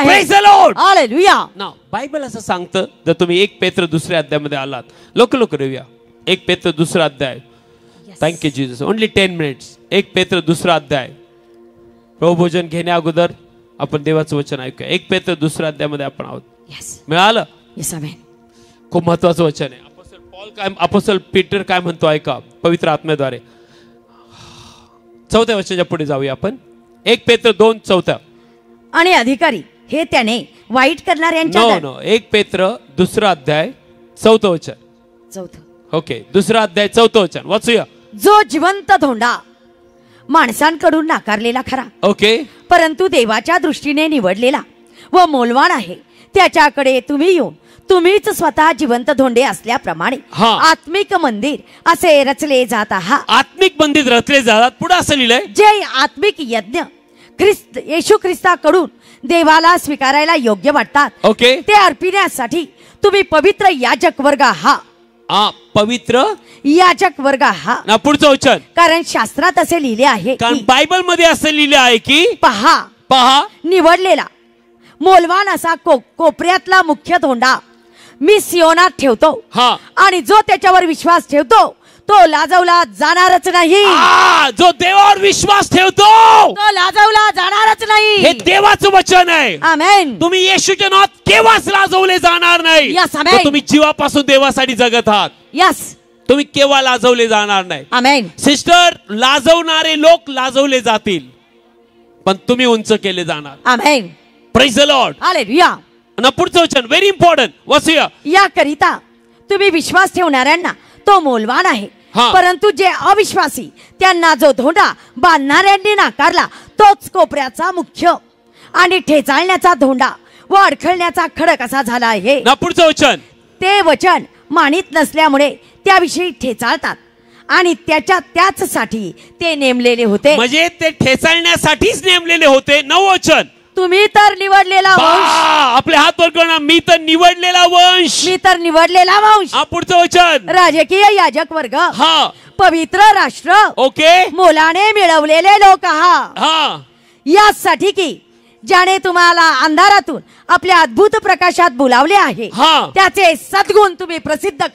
Praise the Lord. Hallelujah. Now Bible असं सांगतं. जर तुम्ही 1 पेत्र 2 अध्यायामध्ये आलात, लोक रेवूया. 1 पेत्र 2 अध्याय. Thank you Jesus. Only 10 minutes. 1 पेत्र 2 अध्याय. प्रभुभोजन घेण्या अगोदर आपण देवाचं वचन ऐकूया. 1 पेत्र 2 अध्यायामध्ये आपण आहोत. मिळालं? खूप महत्वाचं वचन आहे. अपोस्टल पीटर काय म्हणतो ऐका, पवित्र आत्म्याद्वारे. 4थ्या वचनाच्या पुढे जाऊया आपण. 1 पेत्र 2:4. आणि अधिकारी हे त्याने वाईट करणाऱ्यांच्या 1 पेत्र 2 अध्याय 4 वचन. ओके, 2 अध्याय 4 वचन वाचूया. जो जिवंत धोंडा माणसांकडून नाकारलेला खरा, ओके, परंतु देवाच्या दृष्टीने निवडलेला व मौल्यवान आहे, त्याच्याकडे तुम्ही येऊन तुम्हीच स्वतः जिवंत धोंडे असल्याप्रमाणे आत्मिक मंदिर असे रचले जात आहात. आत्मिक मंदिर रचले जातात. पुढे असं लिहिलंय, जे आत्मिक यज्ञ येशू ख्रिस्ताकडून देवाला स्वीकारायला योग्य वाटतात, ओके, ते अर्पिण्यासाठी तुम्ही पवित्र याजक वर्ग आहात. पवित्र याजक वर्ग आहात. पुढचं वचन. कारण शास्त्रात असे लिहिले आहे, कारण बायबल मध्ये असं लिहिले आहे की पहा निवडलेला मौल्यवान असा कोपऱ्यातला मुख्य धोंडा मी सियोनात ठेवतो, आणि जो त्याच्यावर विश्वास ठेवतो तो लाजवला जाणारच नाही. जो देवावर विश्वास ठेवतो तो लाजवला जाणारच नाही. हे देवाचं वचन आहे. आमेन. तुम्ही येशूच्या नावात केव्हाच लाजवले जाणार नाही. तुम्ही जीवापासून देवासाठी जगत आहात. यस, तुम्ही केव्हा लाजवले जाणार नाही. आमेन. सिस्टर, लाजवणारे लोक लाजवले जातील, पण तुम्ही उंच केले जाणार. Amen. Praise the Lord. Hallelujah. आणि पुढचं वचन व्हेरी इम्पॉर्टंट वाचूया. याकरिता तुम्ही विश्वास ठेवणाऱ्यांना तो मौल्यवान आहे, परंतु जे अविश्वासी त्यांना जो धोंडा बांधणाऱ्यांनी नाकारला तोच कोपऱ्याचा मुख्य आणि ठेचाळण्याचा धोंडा व अडखळण्याचा खडक असा झाला आहे. पुढचं वचन. ते वचन मानित नसल्यामुळे त्याविषयी ठेचाळतात आणि त्याचसाठी ते नेमलेले होते. म्हणजे ते ठेचाळण्यासाठीच नेमलेले होते. 9 वचन. तुम्ही तर निवडलेला वंश. आपले हात वर करा. मी तर निवडलेला वंश. मी तर निवडलेला वंश. पुढचं वचन. राजकीय याजक वर्ग. पवित्र राष्ट्र. ओके. मोलाने मिळवलेले लोक आहात. यासाठी की ज्याने तुम्हाला अंधारातून आपल्या अद्भुत प्रकाशात बोलावले आहे, त्याचे सद्गुण तुम्ही प्रसिद्ध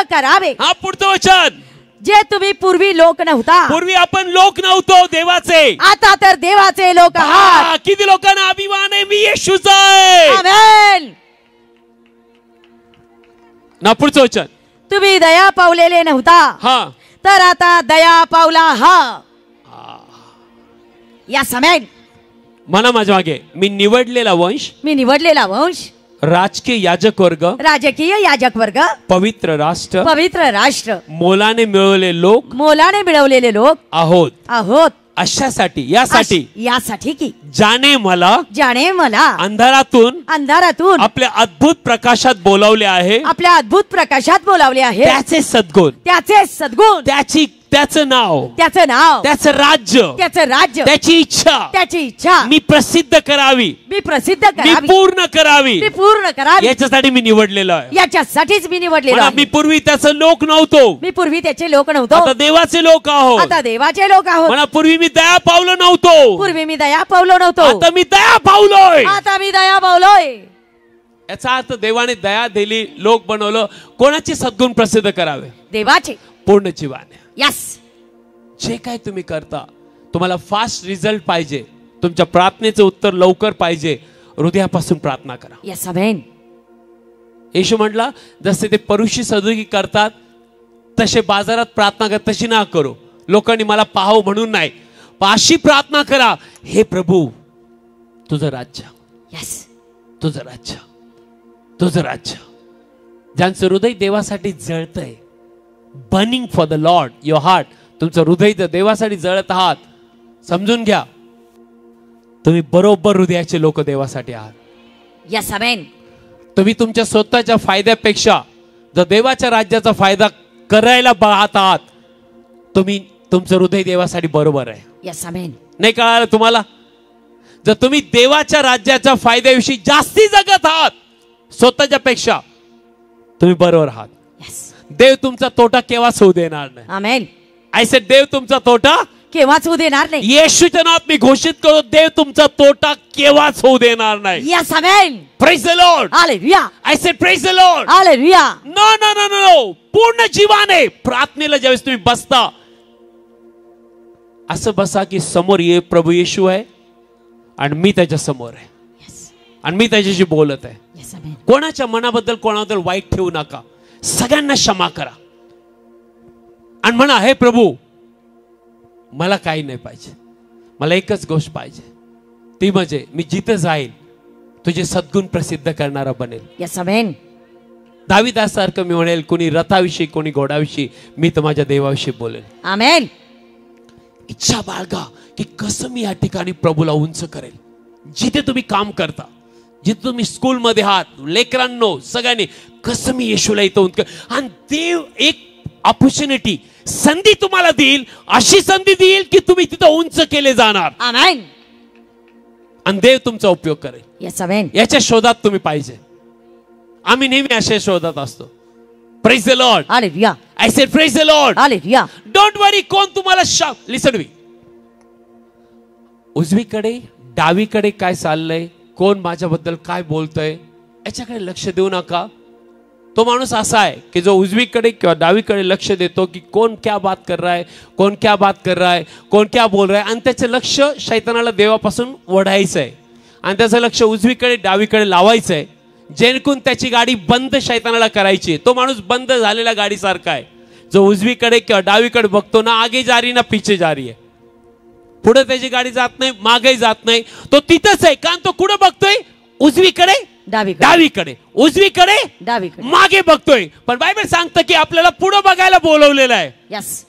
करावे. पुढचं वचन. जे तुम्ही पूर्वी लोक नव्हता. पूर्वी आपण लोक नव्हतो देवाचे, आता तर देवाचे लोक आहात. किती लोकांना अभिमान आहे, मी येशूचा आहे. आमेन. पुढचं वचन. तुम्ही दया पावलेले नव्हता, तर आता दया पावला. या समय म्हणा माझ्या मागे, मी निवडलेला वंश, मी निवडलेला वंश, राजकीय याजक वर्ग, राजकीय याजक वर्ग, पवित्र राष्ट्र, पवित्र राष्ट्र, मोलाने मिळवलेले लोक, मोलाने मिळवलेले लोक आहोत, आहोत. अशासाठी, यासाठी की ज्याने मला अंधारातून आपल्या अद्भुत प्रकाशात बोलावले आहे, आपल्या अद्भुत प्रकाशात बोलावले आहे, त्याचे सद्गुण, त्याचं नाव, त्याचं राज्य, त्याची इच्छा मी प्रसिद्ध करावी, मी पूर्ण करावी, याच्यासाठी मी निवडलेलो आहे, याच्यासाठीच मी निवडलेलो आहे. मी पूर्वी त्याचे लोक नव्हतो, आता देवाचे लोक आहोत, म्हणा पूर्वी मी दया पावलो नव्हतो, आता मी दया पावलोय, याचा अर्थ देवाने दया दिली, लोक बनवलं, कोणाचे सद्गुण प्रसिद्ध करावे, देवाचे पूर्ण जीवाने. यस. जे काय तुम्ही करता, तुम्हाला फास्ट रिझल्ट पाहिजे, तुमच्या प्रार्थनेचं उत्तर लवकर पाहिजे, हृदयापासून प्रार्थना करा. Yes amen. येशू म्हटला, जसे ते परुषी सदुकी करतात तसे बाजारात प्रार्थना कर, तशी ना करू, लोकांनी मला पाहावं म्हणून नाही, अशी प्रार्थना करा, हे प्रभू तुझं राज्य, यस तुझं राज्य, ज्यांचं हृदय देवासाठी जळतंय, burning for the Lord your heart, तुमचं हृदय जर देवासाठी जळत आहात, समजून घ्या तुम्ही बरोबर हृदयाचे लोक देवासाठी आहात. Yes amen. तुम्ही तुमच्या स्वतःच्या फायद्यापेक्षा जर देवाच्या राज्याचा फायदा करायला पाहत आहात, तुमचं हृदय देवासाठी बरोबर आहे. Yes amen. नाही कळालं तुम्हाला? जर तुम्ही देवाच्या राज्याच्या फायद्याविषयी जास्ती जगत आहात स्वतःच्या पेक्षा, तुम्ही बरोबर आहात. देव तुमचा तोटा केव्हाच होऊ देणार नाही. आमेन. ऐसे देव तुमचा तोटा केव्हाच होऊ देणार नाही. येशूच्या नावात मी घोषित करतो, देव तुमचा तोटा केव्हाच होऊ देणार नाही. Yes amen. Praise the Lord. Hallelujah. I said praise the Lord. Hallelujah. No no no no, पूर्ण जीवाने प्रार्थनेला ज्यावेळेस तुम्ही बसता, असं बसा की समोर प्रभू येशू आहे आणि मी त्याच्या समोर आहे, आणि मी त्याच्याशी बोलत आहे. कोणाच्या मनाबद्दल कोणाबद्दल वाईट ठेवू नका, सगळ्यांना क्षमा करा आणि म्हणा, हे प्रभू मला काही नाही पाहिजे, मला एकच गोष्ट पाहिजे, ती म्हणजे मी जिथे जाईल तुझे सद्गुण प्रसिद्ध करणारा बनेल. Yes amen. दाविदासारखं मी म्हणेल, कोणी रथाविषयी कोणी घोडाविषयी, मी तर माझ्या देवाविषयी बोलेल. आमेन. इच्छा बाळगा की कसं मी या ठिकाणी प्रभूला उंच करेल. जिथे तुम्ही काम करता, जिथे तुम्ही स्कूल मध्ये आहात, लेकरांनो सगळ्यांनी कसं मी येशूला इथं उंच, आणि देव एक ऑपॉर्च्युनिटी, संधी तुम्हाला देईल, अशी संधी देईल की तुम्ही तिथं उंच केले जाणार. आमेन. आणि देव तुमचा उपयोग करेल. Yes amen. याच्या शोधात तुम्ही पाहिजे. आम्ही नेहमी अशा शोधात असतो. Praise the Lord. Hallelujah. I said praise the Lord. Hallelujah. Don't worry कोण तुम्हाला लिसन मी, उजवीकडे डावीकडे काय चाललंय, कोण माझ्याबद्दल काय बोलतोय, याच्याकडे लक्ष देऊ नका. तो माणूस असा आहे की जो उजवीकडे किंवा डावीकडे लक्ष देतो की कोण क्या बात कर रहा है, कोण क्या बात कर रहा है, कोण क्या बोल रहा है, आणि त्याचं लक्ष शैतानाला देवापासून ओढायचं आहे आणि त्याचं लक्ष उजवीकडे डावीकडे लावायचं आहे, जेणेकरून त्याची गाडी बंद शैतानाला करायची आहे. तो माणूस बंद झालेल्या गाडीसारखा आहे, जो उजवीकडे किंवा डावीकडे बघतो ना, आगे जा रही ना पीछे जा रही है, पुढे त्याची गाडी जात नाही, मागे जात नाही, तो तिथंच आहे. कारण तो कुठे बघतोय? उजवीकडे डावीकडे, उजवीकडे डावीकडे, मागे बघतोय. पण बायबल सांगतं की आपल्याला पुढे बघायला बोलवलेलं आहे. यस.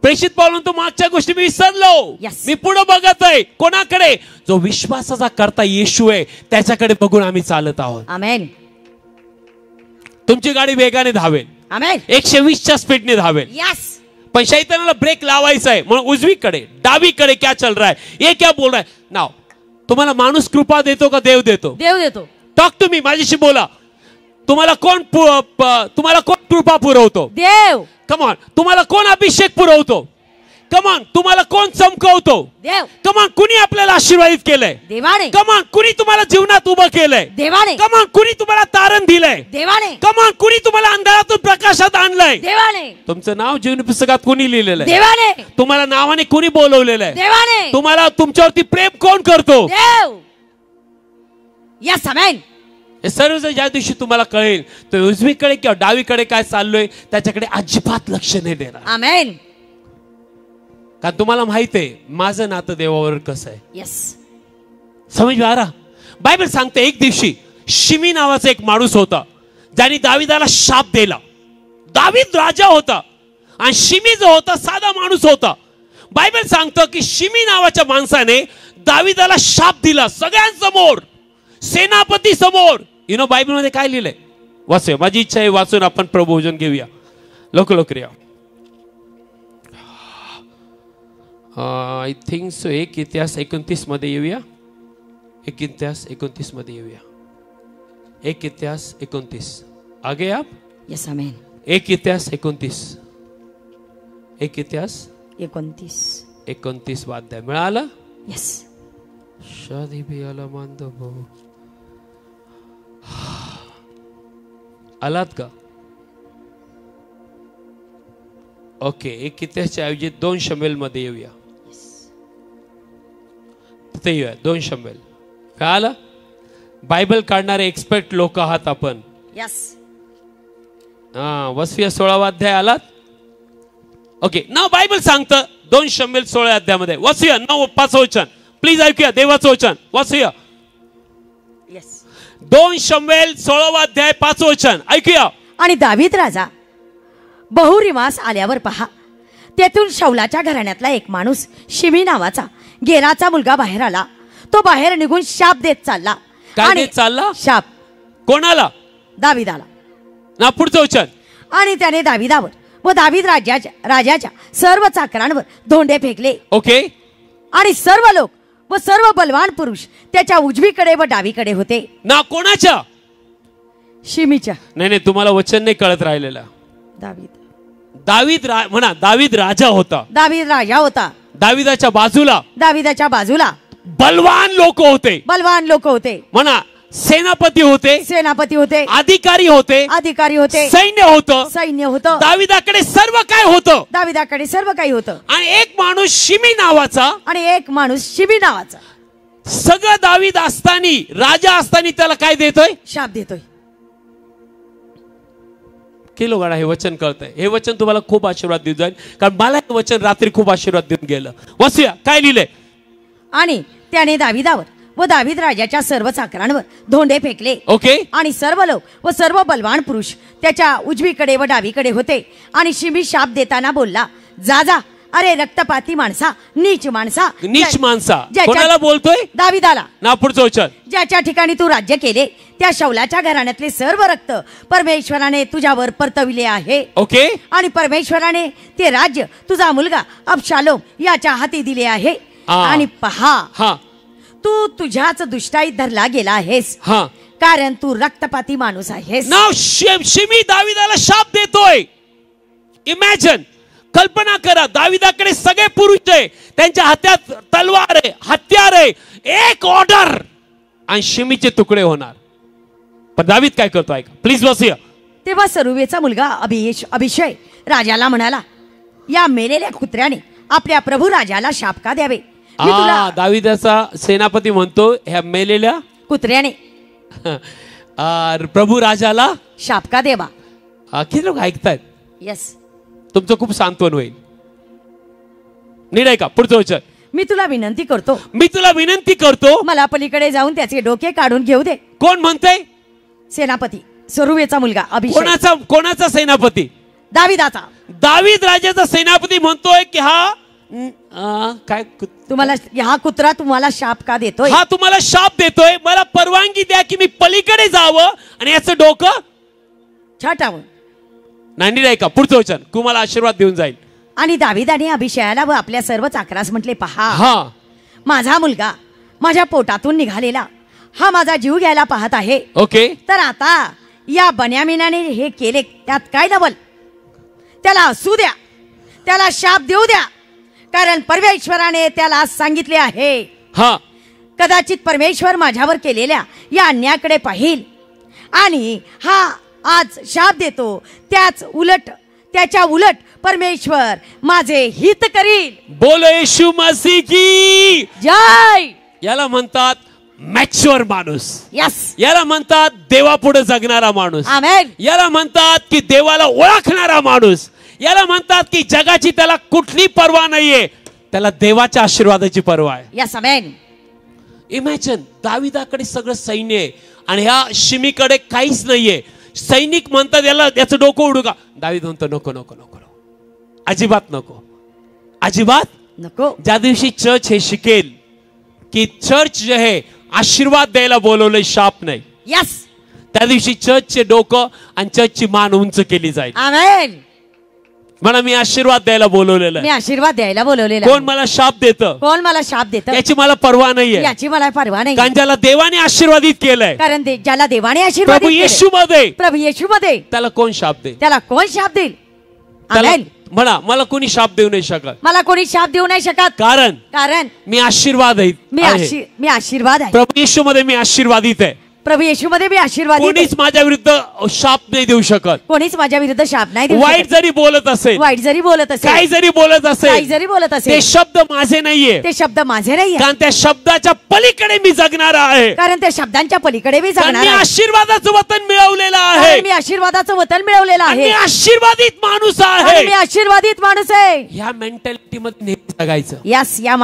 प्रेषित पाऊल तो मागच्या गोष्टी मी विसरलो, मी पुढे बघत आहे. कोणाकडे? जो विश्वासाचा करता येशू आहे, त्याच्याकडे बघून आम्ही चालत आहोत. आमेन. तुमची गाडी वेगाने धावेल. आमेन. 120च्या स्पीडने धावेल. यस. पण शैतानाला ब्रेक लावायचा आहे, म्हणून उजवीकडे डावीकडे क्या चल रहा है, ये क्या बोल रहा है. नाव तुम्हाला माणूस कृपा देतो का देव देतो? देव देतो. टॉक टू मी, माझ्याशी बोला. तुम्हाला कोण कृपा पुरवतो? देव. Come on. तुम्हाला कोण अभिषेक पुरवतो? Come on. तुम्हाला कोण चमकवतो? देव. Come on. कुणी आपल्याला आशीर्वादित केलंय? देवाने. Come on. कुणी तुम्हाला जीवनात उभं केलंय? देवाने. Come on. कुणी तुम्हाला तारण दिलंय? देवाने. Come on. कुणी तुम्हाला अंधारातून प्रकाशात आणलंय? देवाने. तुमचं नाव जीवन पुस्तकात कुणी लिहिलेलं आहे? देवाने. तुम्हाला नावाने कुणी बोलवलेलं आहे? देवाने. तुम्हाला तुमच्यावरती प्रेम कोण करतो? देव. Yes amen. हे सर्व जर ज्या दिवशी तुम्हाला कळेल, तर उजवीकडे किंवा डावीकडे काय चाललोय त्याच्याकडे अजिबात लक्ष नाही देणार. आमेन. कारण तुम्हाला माहित आहे माझं नातं देवावर कसं आहे. यस. समज में आ रहा? बायबल सांगते एक दिवशी शिमी नावाचा एक माणूस होता ज्याने दाविदाला शाप दिला. दावीद राजा होता आणि शिमी जो होता साधा माणूस होता. बायबल सांगतं की शिमी नावाच्या माणसाने दाविदाला शाप दिला सगळ्यांसमोर, सेनापती समोर. बायबल मध्ये काय लिहिलंय वाचूया. माझी इच्छा आहे वाचून आपण प्रभोजन घेऊया. लवकर या. आय थिंक सो 1 इतिहास 29 मध्ये येऊया. 1 इतिहास 29 मध्ये येऊया. 1 इतिहास 29 आगे आप. Yes amen. 1 इतिहास 29. 1 इतिहास 29 वाद्य मिळालं. यस. शादी भी आला मानतो भाऊ. आलात का? ओके. 1 इतिहासच्या ऐवजी 2 शमूएल मध्ये येऊया. तिथे येऊया 2 शमूएल. काय आलं? बायबल काढणारे एक्सपर्ट लोक आहात आपण. यस. वसफिया 16वा अध्याय आलात. ओके. ना बायबल सांगतं 2 शमूएल 16 अध्यायामध्ये वसूया 9-5 वचन. प्लीज ऐकूया देवाचं वचन. वसूया. यस. 2 शमूएल 16वा अध्याय 5 वचन ऐकूया. आणि दावीद राजा बहुरिमास आल्यावर पहा, तेथून शौलाच्या घराण्यातला एक माणूस शिमी नावाचा गेराचा मुलगा बाहेर आला. तो बाहेर निघून शाप देत चालला. काय देत चालला? शाप. कोणाला? दावीदाला. ना पुढचं वचन. आणि त्याने दावीदावर व दावीद राजाच्या सर्व चाकरांवर धोंडे फेकले. ओके. आणि सर्व लोक व सर्व बलवान पुरुष त्याच्या उजवीकडे व डावीकडे होते. ना कोणाच्या? शिमीच्या. नाही तुम्हाला वचन नाही कळत राहिलेलं. दावीद म्हणा. दावीद राजा होता. दावीद राजा होता. दावीदाच्या बाजूला बलवान लोक होते. म्हणा. सेनापती होते. अधिकारी होते. सैन्य होतं. दाविदाकडे सर्व काही होतं. आणि एक माणूस शिमी नावाचा सगळं दावीद असताना राजा असताना त्याला काय देतोय? शाप देतोय. किलो गाडा हे वचन कळतंय. हे वचन तुम्हाला खूप आशीर्वाद देऊन जाईल, कारण मला हे वचन रात्री खूप आशीर्वाद देऊन गेलं. वाचूया काय लिहिलंय. आणि त्याने दावीदावर व दावीद राजाच्या सर्व चाकरांवर धोंडे फेकले. ओके. आणि सर्व लोक व सर्व बलवान पुरुष त्याच्या उजवीकडे व डावीकडे होते. आणि शिमी शाप देताना बोलला, जा अरे रक्तपाती माणसा, नीच माणसा. कोणाला बोलतोय? दावीदाला. ना पुढचं वचन. ज्याच्या ठिकाणी तू राज्य केले त्या शौलाच्या घराण्यातले सर्व रक्त परमेश्वराने तुझ्यावर परतविले आहे. ओके. आणि परमेश्वराने ते राज्य तुझा मुलगा अबशालोम याच्या हाती दिले आहे. आणि पहा, तू तुझ्याच दुष्टाईत धरला गेला आहेस, कारण तू रक्तपाती माणूस आहेस. शिमी दाविदाला शाप देतोय. इमॅजिन, कल्पना करा. दाविदाकडे सगळे पुरुष आहे, त्यांच्या हातात तलवार आहे, हत्यार आहे, एक ऑर्डर आणि शिमीचे तुकडे होणार. पण दावीद काय करतो ऐका प्लीज वाचूया. तेव्हा सरुवेचा मुलगा अभिषय राजाला म्हणाला, या मेलेल्या कुत्र्याने आपल्या प्रभू राजाला शाप का द्यावे? दाविदाचा सेनापती म्हणतो ह्या मेलेल्या कुत्र्याने प्रभू राजाला शाप का देवा? किती लोक ऐकतायत? यस. तुमचं खूप सांत्वन होईल. नीट ऐका पुढचं वचन. मी तुला विनंती करतो मला पलीकडे जाऊन त्याचे डोके काढून घेऊ दे. कोण म्हणतंय? सेनापती सरुवेचा मुलगा अभिषेक. कोणाचा सेनापती? दाविदाचा. दावीद राजाचा सेनापती म्हणतोय की हा काय तुम्हाला हा कुत्रा तुम्हाला शाप का देतोय? हा तुम्हाला शाप देतोय. मला परवानगी द्या की मी पलीकडे जावं आणि याचं डोकं छाटावं. नाही ऐका पुढचं वचन, तुम्हाला आशीर्वाद देऊन जाईल. आणि दाविदाने अभिषयाला व आपल्या सर्व चाकरास म्हटले, पहा, माझा मुलगा माझ्या पोटातून निघालेला हा माझा जीव घ्यायला पाहत आहे. ओके. तर आता या बन्यामीनाने हे केले त्यात काय डबल? त्याला असू द्या, त्याला शाप देऊ द्या, कारण परमेश्वराने त्याला सांगितले आहे. कदाचित परमेश्वर माझ्यावर केलेल्या या अन्यायाकडे पाहिल आणि हा आज शाप देतो, त्याच्या उलट परमेश्वर माझे हित करील. बोलो येशू मसीह की जय. याला म्हणतात मॅच्युअर माणूस. यस. याला म्हणतात देवापुढे जगणारा माणूस. आमेन. याला म्हणतात की देवाला ओळखणारा माणूस. याला म्हणतात की जगाची त्याला कुठली पर्वा नाहीये, त्याला देवाच्या आशीर्वादाची पर्वा आहे. यस. आमेन. इमॅजिन, दाविदाकडे सगळं सैन्य आहे आणि ह्या शिमीकडे काहीच नाहीये. सैनिक म्हणतात याला याचं डोकं उडू का. दावीद म्हणतो नको नको नको, अजिबात नको, अजिबात नको. ज्या दिवशी चर्च हे शिकेल की चर्च जे आहे आशीर्वाद द्यायला बोलवलंय, शाप नाही, यस, त्या दिवशी चर्चचे डोकं आणि चर्चची मान उंच केली जाईल. आमेन. म्हणा मी आशीर्वाद द्यायला बोलवलेलं, मी आशीर्वाद द्यायला बोलवलेलं. कोण मला शाप देतं, कोण मला शाप देतं याची मला पर्वा नाहीये, याची मला पर्वा नाही. कारण ज्याला देवाने आशीर्वादित केलंय, कारण ज्याला देवाने आशीर्वाद प्रभू येशू मध्ये, प्रभू येशू मध्ये, त्याला कोण शाप देईल, त्याला कोण शाप देईल. आमेन. म्हणा मला कोणी शाप देऊ नाही शकत, मला कोणी शाप देऊ नाही शकत, कारण मी आशीर्वाद आहे, मी आशीर्वाद आहे. प्रभू येशू मध्ये मी आशीर्वादित आहे. प्रभू येशू मध्ये मी आशीर्वादित. कोणीच माझ्या विरुद्ध शाप नाही देऊ शकत, कोणीच माझ्या विरुद्ध शाप नाही देऊ शकत. वाईट जरी बोलत असेल, वाईट जरी बोलत असेल, काही जरी बोलत असेल, काही जरी बोलत असेल, ते शब्द माझे नाहीये, ते शब्द माझे नाहीये, कारण त्या शब्दाच्या पलीकडे मी जगणारा आहे, कारण त्या शब्दांच्या पलीकडे मी जगणार आहे. मी आशीर्वादाचं वतन मिळवलेलं आहे, मी आशीर्वादाचं वतन मिळवलेलं आहे, मी आशीर्वादित माणूस आहे, मी आशीर्वादित माणूस आहे. या मेंटॅलिटी मध्ये नेहमी जगायचं. यस, या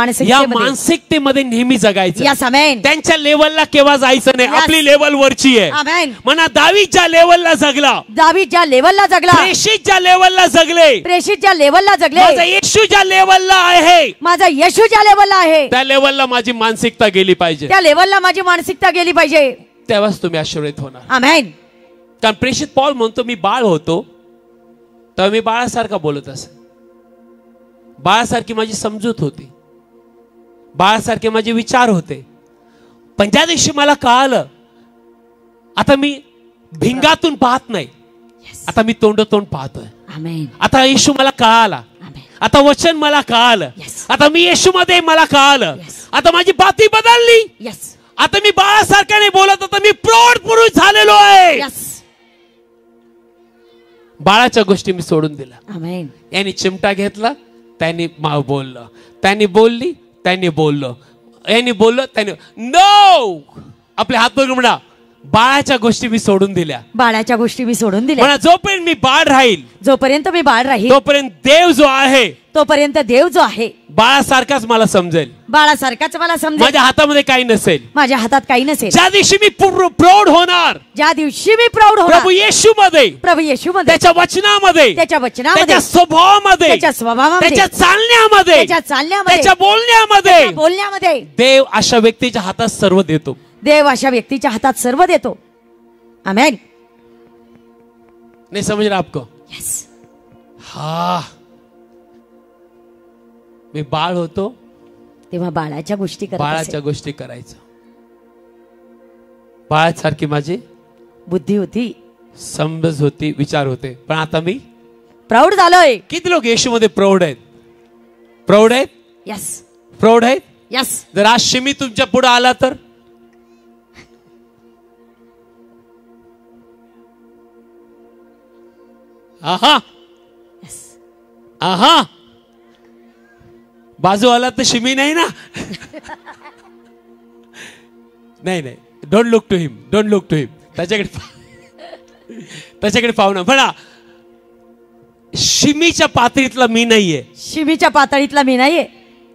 मानसिकतेमध्ये नेहमी जगायचं. यस, आमेन. त्यांच्या लेवलला केव्हा जायचं नाही, आपली लेवल वरची आहे. आमेन. म्हणा दावीद ज्या लेवलला जगला, दावीद ज्या लेवलला जगला, प्रेषित ज्या लेवलला जगले, प्रेषित ज्या लेवलला जगले, माझा येशू ज्या लेवलला आहे, माझा येशू ज्या लेवलला आहे, त्या लेवलला माझी मानसिकता गेली पाहिजे, त्या लेवलला माझी मानसिकता गेली पाहिजे, तेव्हाच तुम्ही आशीर्वादित होणार. आमेन. कारण प्रेषित पौल म्हणतो मी बाळ होतो तेव्हा मी बाळासारखा बोलत असे, बाळासारखी माझी समजूत होती, बाळासारखे माझे विचार होते. पण ज्या दिवशी मला कळालं आता मी भिंगातून पाहत नाही, आता मी तोंडोतोंड पाहतोय. आमेन. आता येशू मला कळाला, आता वचन मला कळालं, आता मी येशू मध्ये मला कळालं, आता माझी बाती बदलली, आता मी बाळासारखा नाही बोलत, आता मी प्रौढ पुरुष झालेलो आहे. बाळाच्या गोष्टी मी सोडून दिल्या. आमेन. यांनी चिमटा घेतला, त्यांनी बोललं, त्यांनी बोलली, त्यांनी बोललो, यांनी बोललं, त्यांनी नो, आपले हात बघून म्हणा बाळाच्या गोष्टी मी सोडून दिल्या, बाळाच्या गोष्टी मी सोडून दिल्या. म्हणा जोपर्यंत मी बाळ राहील, जोपर्यंत मी बाळ राहील, तोपर्यंत देव जो आहे, तोपर्यंत देव जो आहे बाळासारखाच मला समजेल, बाळासारखाच मला समजेल. माझ्या हातामध्ये काही नसेल, माझ्या हातात काही नसेल. ज्या दिवशी मी प्रौढ होणार, ज्या दिवशी मी प्रौढ होणार, प्रभू येशू मध्ये, प्रभू येशू मध्ये, त्याच्या वचनामध्ये, त्याच्या वचनामध्ये, त्याच्या स्वभावामध्ये, त्याच्या स्वभावामध्ये, त्याच्या चालण्यामध्ये, त्याच्या चालण्यामध्ये, त्याच्या बोलण्यामध्ये, बोलण्यामध्ये देव अशा व्यक्तीच्या हातात सर्व देतो. देव अशा व्यक्तीच्या हातात सर्व देतो. आमेन. नहीं समझ रहा आपको? यस. हा, मी बाळ होतो तेव्हा बाळाच्या गोष्टी करायच्या, बाळाच्या गोष्टी करायचं, बाळासारखी माझी बुद्धी होती, समज होती, विचार होते. पण आता मी प्रौढ झालोय. किती लोक येशू मध्ये प्रौढ आहेत? प्रौढ आहेत? यस. प्रौढ आहेत? यस. जर आज शिमी तुमच्या पुढे आला तर आहा, आहा, बाजू आला तर शिमी नाही ना. नाही नाही, don't look to him, don't look to him. त्याच्याकडे पाहू ना. म्हणा शिमीच्या पातळीतला मी नाहीये, शिमीच्या पातळीतला मी नाहीये,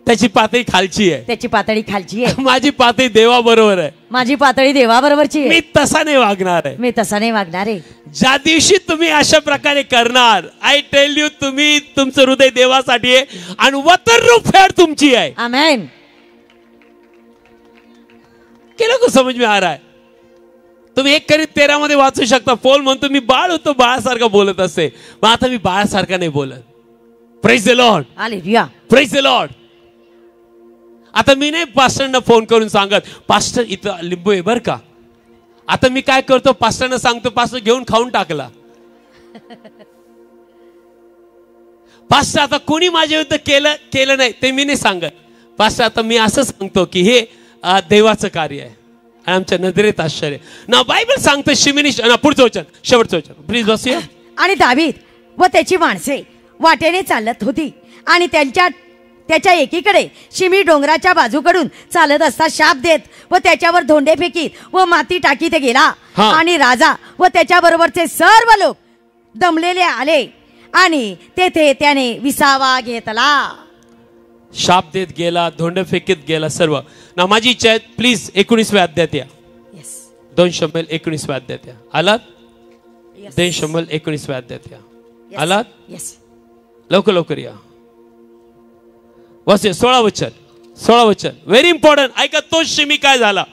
त्याची पातळी खालची आहे, त्याची पातळी खालची आहे. माझी पातळी देवाबरोबर आहे, माझी पातळी देवाबरोबरची आहे. मी तसा नाही वागणार आहे, मी तसा नाही वागणार आहे. ज्या दिवशी तुम्ही अशा प्रकारे करणार, आय टेल यू, तुम्ही तुमचं हृदय देवासाठी आहे आणि वतन फेड तुमची आहे. आमेन. केलं को समज में आ रहा है? तुम्ही 1 Corinthians 13 मध्ये वाचू शकता. पौल म्हणतो मी बाळ होतो, बाळासारखा बोलत असते, पण आता मी बाळासारखा नाही बोलत. Praise the Lord. Hallelujah. Praise the Lord. आता मी नाही पास्टरना फोन करून सांगत पास्टर इथं लिंबू आहे बर का. आता मी काय करतो, पास्टरना सांगतो पास्टर घेऊन खाऊन टाकला. पास्टर आता कोणी माझ्या विरुद्ध केलं नाही ते मी नाही सांगत. पास्टर आता मी असं सांगतो की हे देवाचं कार्य आहे आणि आमच्या नजरेत आश्चर्य ना. बायबल सांगतं शिमिनिश पुढचं वचन, शेवटचं वचन प्लीज बसूया. आणि दावीद व त्याची माणसे वाटेने चालत होती आणि त्याच्या एकीकडे शिमी डोंगराच्या बाजूकडून चालत असता शाप देत व त्याच्यावर धोंडे फेकीत व माती टाकीत गेला. आणि राजा व त्याच्या बरोबरचे सर्व लोक दमलेले आले आणि तेथे त्याने विसावा घेतला. शाप देत गेला, धोंड फेकीत गेला सर्व. ना माझी इच्छा आहे प्लीज 19व्या अध्यायात या. 2 शमूएल 19व्या अध्यायात या. आलात? 2 शमूएल 19व्या अध्यायात या. आलात? लवकर लवकर या. वाचूया 16 वचन. Very important. ऐका तोच शिमी काय झाला.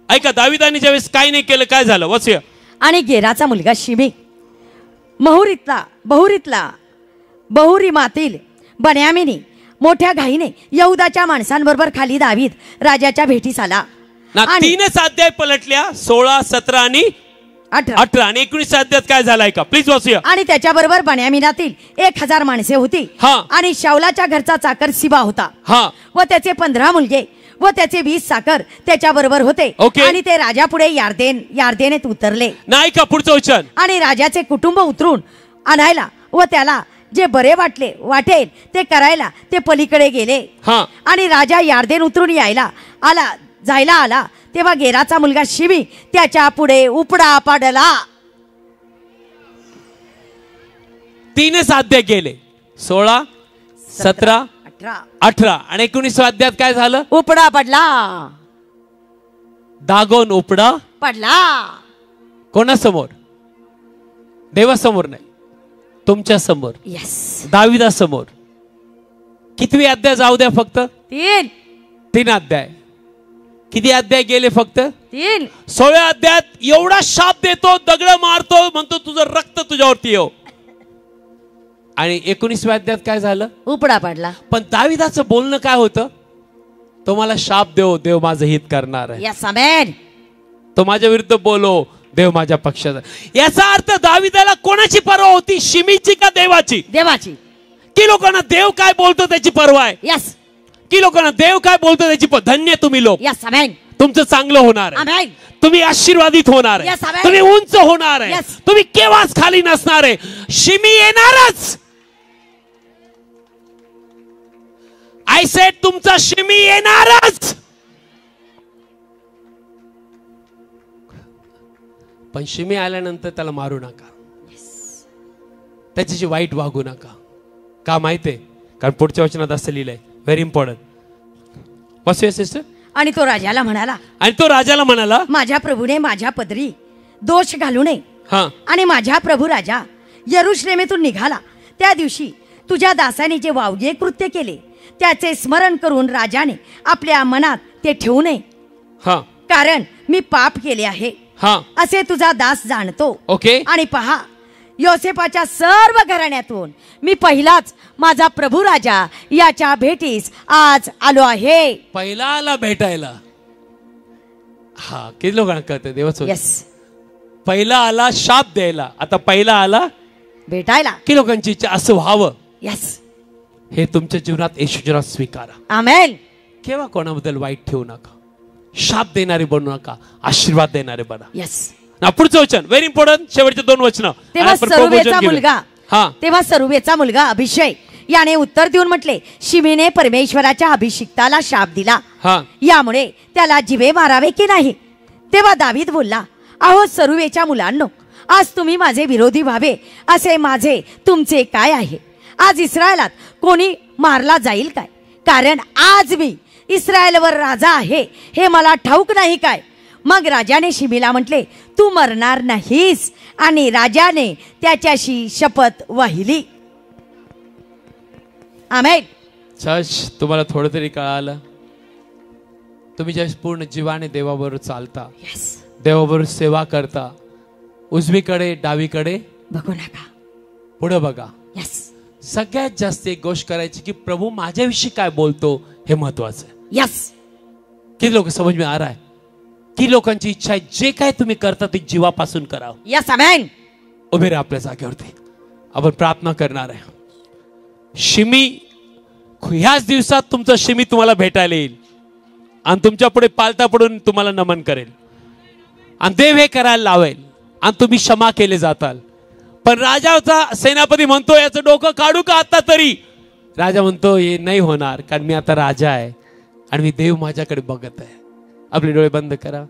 ऐका दाविदाने ज्यावेळेस काही नाही केलं काय झालं. वाचूया. आणि गेराचा मुलगा शिमी बहुरीमातील बन्यामीनी मोठ्या घाईने यहूदाच्या माणसांबरोबर खाली दावीद राजाच्या भेटीस आला. 3 अध्याय पलटल्या 16, 17 आणि 18 आणि 19 अध्यायात काय झालाय का प्लीज वाचूया. आणि त्याच्याबरोबर बन्यामीनातील 1000 माणसे होती. आणि शाऊलाच्या घरचा चाकर सिबा होता. व त्याचे 15 मुलगे व त्याचे 20 चाकर त्याच्या बरोबर होते. आणि ते राजा पुढे यार्देनेत उतरले. नाही का पुढचं वचन. आणि राजाचे कुटुंब उतरून आणायला व त्याला जे बरे वाटेल ते करायला ते पलीकडे गेले. आणि राजा यार्देन उतरून जायला आला तेव्हा गेराचा मुलगा शिमी त्याच्या पुढे उपडा पडला. 3 अध्याय गेले 16, 17, 18 आणि 19 अध्यायात काय झालं. उपडा पडला. दागोन उपडा पडला. कोणासमोर. देवासमोर नाही, तुमच्या समोर. दाविदासमोर. कितवी अध्याय जाऊ द्या फक्त 3 अध्याय. किती अध्याय गेले फक्त 3. 16 अध्यायात एवढा शाप देतो, दगड मारतो, म्हणतो तुझं रक्त तुझ्यावरती येऊ. आणि 19व्या अध्यायात काय झालं. उपडा पडला. पण दाविदाचं बोलणं काय होतं. तो मला शाप देव माझं हित करणार आहे. तो माझ्या विरुद्ध बोलो, देव माझ्या पक्षाचा. याचा अर्थ दाविदाला कोणाची पर्वा होती. शिमीची का देवाची. की लोकांना देव काय बोलतो त्याची पर्वा आहे. की लोकांना देव काय बोलतो त्याची धन्य तुम्ही लोक. तुमचं चांगलं होणार आहे. तुम्ही आशीर्वादित होणार आहे. तुम्ही उंच होणार आहे. तुम्ही केव्हाच खाली नसणार आहे. शिमी येणारच. आय सेड तुमचा शिमी येणारच. पण शिमी आल्यानंतर त्याला मारू नका. त्याच्याशी वाईट वागू नका. का माहितीये. कारण पुढच्या वचनात असं लिहिलंय. Very important. वाचूया सिस्टर. आणि तो राजाला म्हणाला माझ्या प्रभूने माझ्या पदरी दोष घालू नये. आणि माझ्या प्रभू राजा यरुशलेमेतून निघाला त्या दिवशी तुझ्या दासाने जे वावगे कृत्य केले त्याचे स्मरण करून राजाने आपल्या मनात ते ठेवू नये. कारण मी पाप केले आहे असे तुझा दास जाणतो. आणि पहा, योसेफाच्या सर्व घराण्यातून मी पहिलाच माझा प्रभू राजा याच्या भेटीस आज आलो आहे. पहिला आला भेटायला. किती लोकांना कळतं देवाचं. पहिला आला शाप द्यायला, आता पहिला आला भेटायला. की लोकांची इच्छा असं व्हावं. हे तुमच्या जीवनात येशूच्या स्वीकारा. आमेन. केव्हा कोणाबद्दल वाईट ठेवू नका. शाप देणारे बनू नका, आशीर्वाद देणारे बना. पुढचं वचन व्हेरी इम्पॉर्टंट. शेवटचे 2 वचन. तेव्हा सरुबेचा मुलगा अभिषय याने उत्तर देऊन म्हटले, शिमीने परमेश्वराच्या अभिषिक्ताला शाप दिला, यामुळे त्याला जिवे मारावे की नाही. तेव्हा दावीद बोलला, अहो सरुबेच्या मुलांनो, आज तुम्ही माझे विरोधी व्हावे असे माझे तुमचे काय आहे. आज इस्रायलात कोणी मारला जाईल काय. कारण आज मी इस्रायलवर राजा आहे हे मला ठाऊक नाही काय. मग राजाने शिमीला म्हटले, तू मरणार नाहीस. आणि राजाने त्याच्याशी शपथ वाहिली. आमेन. चर्च, तुम्हाला थोडं तरी कळालं. तुम्ही ज्या पूर्ण जीवाने देवाबरोबर चालता, देवाबरोबर सेवा करता, उजवीकडे डावीकडे बघू नका, पुढे बघा. सगळ्यात जास्त एक गोष्ट करायची की प्रभू माझ्याविषयी काय बोलतो हे महत्वाचं आहे. किती लोक समज में आ रहा है. की लोकांची इच्छा आहे जे काय तुम्ही करता ते जीवापासून करावं. आमेन. उभे राहा आपल्या जागेवरती. आपण प्रार्थना करणार आहे. शिमी ह्याच दिवसात तुमचा शिमी तुम्हाला भेटायला येईल आणि तुमच्या पुढे पालता पडून तुम्हाला नमन करेल आणि देव हे करायला लावेल आणि तुम्ही क्षमा केले जाताल. पण राजाचा सेनापती म्हणतो याचं डोकं काढू का आता तरी. राजा म्हणतो हे नाही होणार, कारण मी आता राजा आहे आणि मी देव माझ्याकडे बघत आहे. आपले डोळे बंद करा.